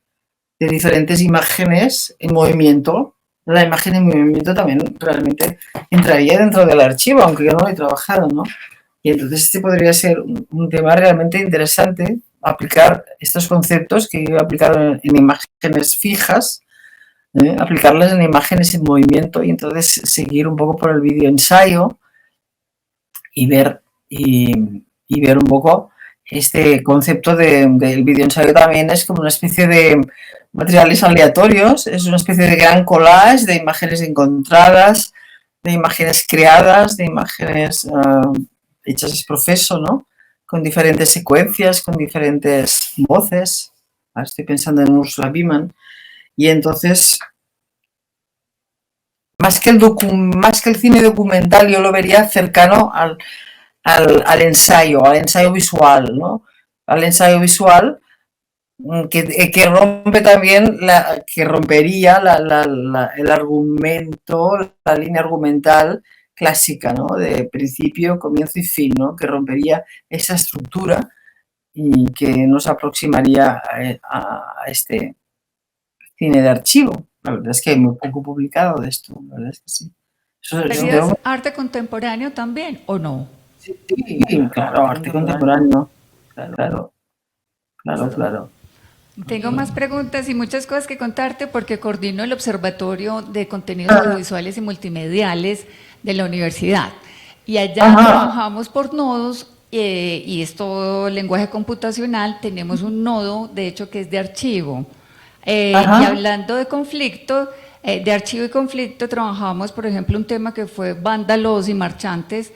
S3: diferentes imágenes en movimiento. La imagen en movimiento también realmente entraría dentro del archivo, aunque yo no lo he trabajado, ¿no? Y entonces este podría ser un tema realmente interesante, aplicar estos conceptos que yo he aplicado en imágenes fijas, aplicarlas en imágenes en movimiento, y entonces seguir un poco por el vídeo ensayo y ver un poco este concepto del videoensayo. También es como una especie de materiales aleatorios, es una especie de gran collage de imágenes encontradas, de imágenes creadas, de imágenes hechas ex profeso, ¿no? Con diferentes secuencias, con diferentes voces. Ahora estoy pensando en Ursula Biman. Y entonces, más que el cine documental, yo lo vería cercano al ensayo visual, ¿no? Al ensayo visual que rompe también, que rompería el argumento, la línea argumental clásica, ¿no? De principio, comienzo y fin, ¿no? Que rompería esa estructura y que nos aproximaría a este cine de archivo. La verdad es que hay muy poco publicado de esto, la verdad es que sí.
S7: ¿Serías arte contemporáneo también o no?
S3: Sí, claro, arte contemporáneo. Claro.
S7: Tengo más preguntas y muchas cosas que contarte porque coordino el Observatorio de Contenidos Audiovisuales y Multimediales de la universidad. Y allá trabajamos por nodos y es todo lenguaje computacional. Tenemos un nodo, de hecho, que es de archivo. Y hablando de conflicto, de archivo y conflicto, trabajamos, por ejemplo, un tema que fue vándalos y marchantes.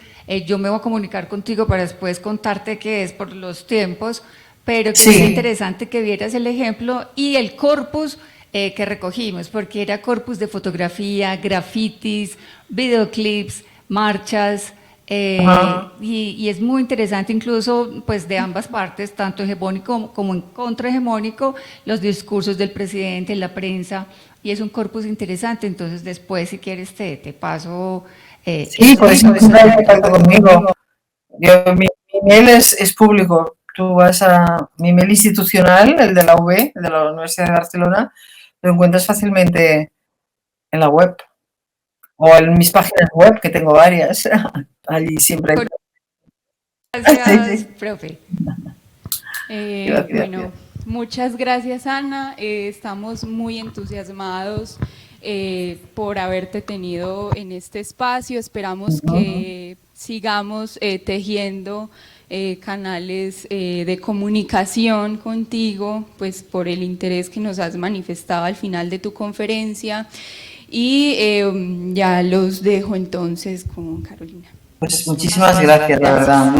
S7: Yo me voy a comunicar contigo para después contarte qué es por los tiempos, pero que es interesante que vieras el ejemplo y el corpus que recogimos, porque era corpus de fotografía, grafitis, videoclips, marchas, y es muy interesante incluso pues de ambas partes, tanto hegemónico como en contrahegemónico, los discursos del presidente, la prensa, y es un corpus interesante. Entonces después, si quieres, te paso.
S3: Sí, puedes estar en contacto conmigo. Mi mail es público. Tú vas a mi mail institucional, el de la UB, el de la Universidad de Barcelona, lo encuentras fácilmente en la web o en mis páginas web, que tengo varias. Allí siempre hay.
S7: Gracias, profe.
S3: Gracias.
S2: Bueno, muchas gracias, Ana. Estamos muy entusiasmados por haberte tenido en este espacio. Esperamos que sigamos tejiendo canales de comunicación contigo, pues por el interés que nos has manifestado al final de tu conferencia. Y ya los dejo entonces con Carolina.
S3: Pues muchísimas gracias, la verdad.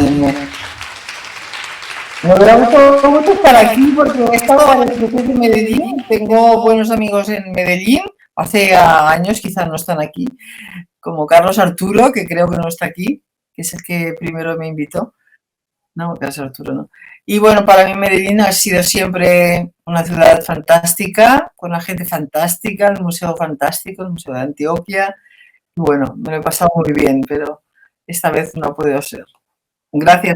S3: Me hubiera gustado mucho estar aquí porque he estado varias veces en Medellín. Tengo buenos amigos en Medellín. Hace años, quizás no están aquí, como Carlos Arturo, que creo que no está aquí, que es el que primero me invitó. No, Carlos Arturo no. Y bueno, para mí Medellín ha sido siempre una ciudad fantástica, con la gente fantástica, el museo fantástico, el Museo de Antioquia. Y bueno, me lo he pasado muy bien, pero esta vez no ha podido ser. Gracias.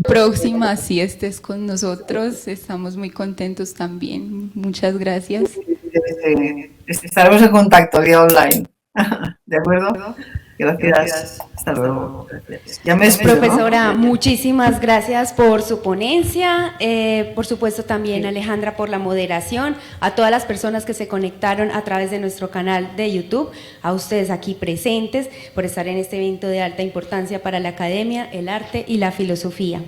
S2: Próxima, si estés con nosotros, estamos muy contentos también. Muchas gracias.
S3: Estaremos en contacto vía online. ¿De acuerdo? Gracias. Hasta luego. Ya me despido, ¿no?
S1: Profesora, muchísimas gracias por su ponencia, por supuesto también Alejandra por la moderación, a todas las personas que se conectaron a través de nuestro canal de YouTube, a ustedes aquí presentes por estar en este evento de alta importancia para la academia, el arte y la filosofía.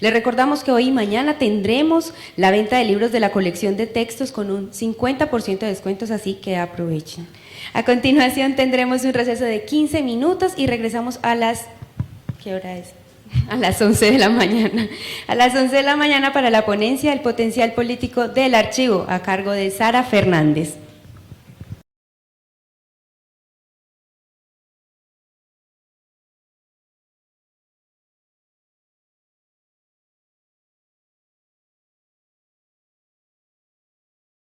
S1: Les recordamos que hoy y mañana tendremos la venta de libros de la colección de textos con un 50% de descuentos, así que aprovechen. A continuación tendremos un receso de 15 minutos y regresamos a las… ¿qué hora es? A las 11 de la mañana. A las 11 de la mañana para la ponencia El potencial político del archivo, a cargo de Sara Fernández.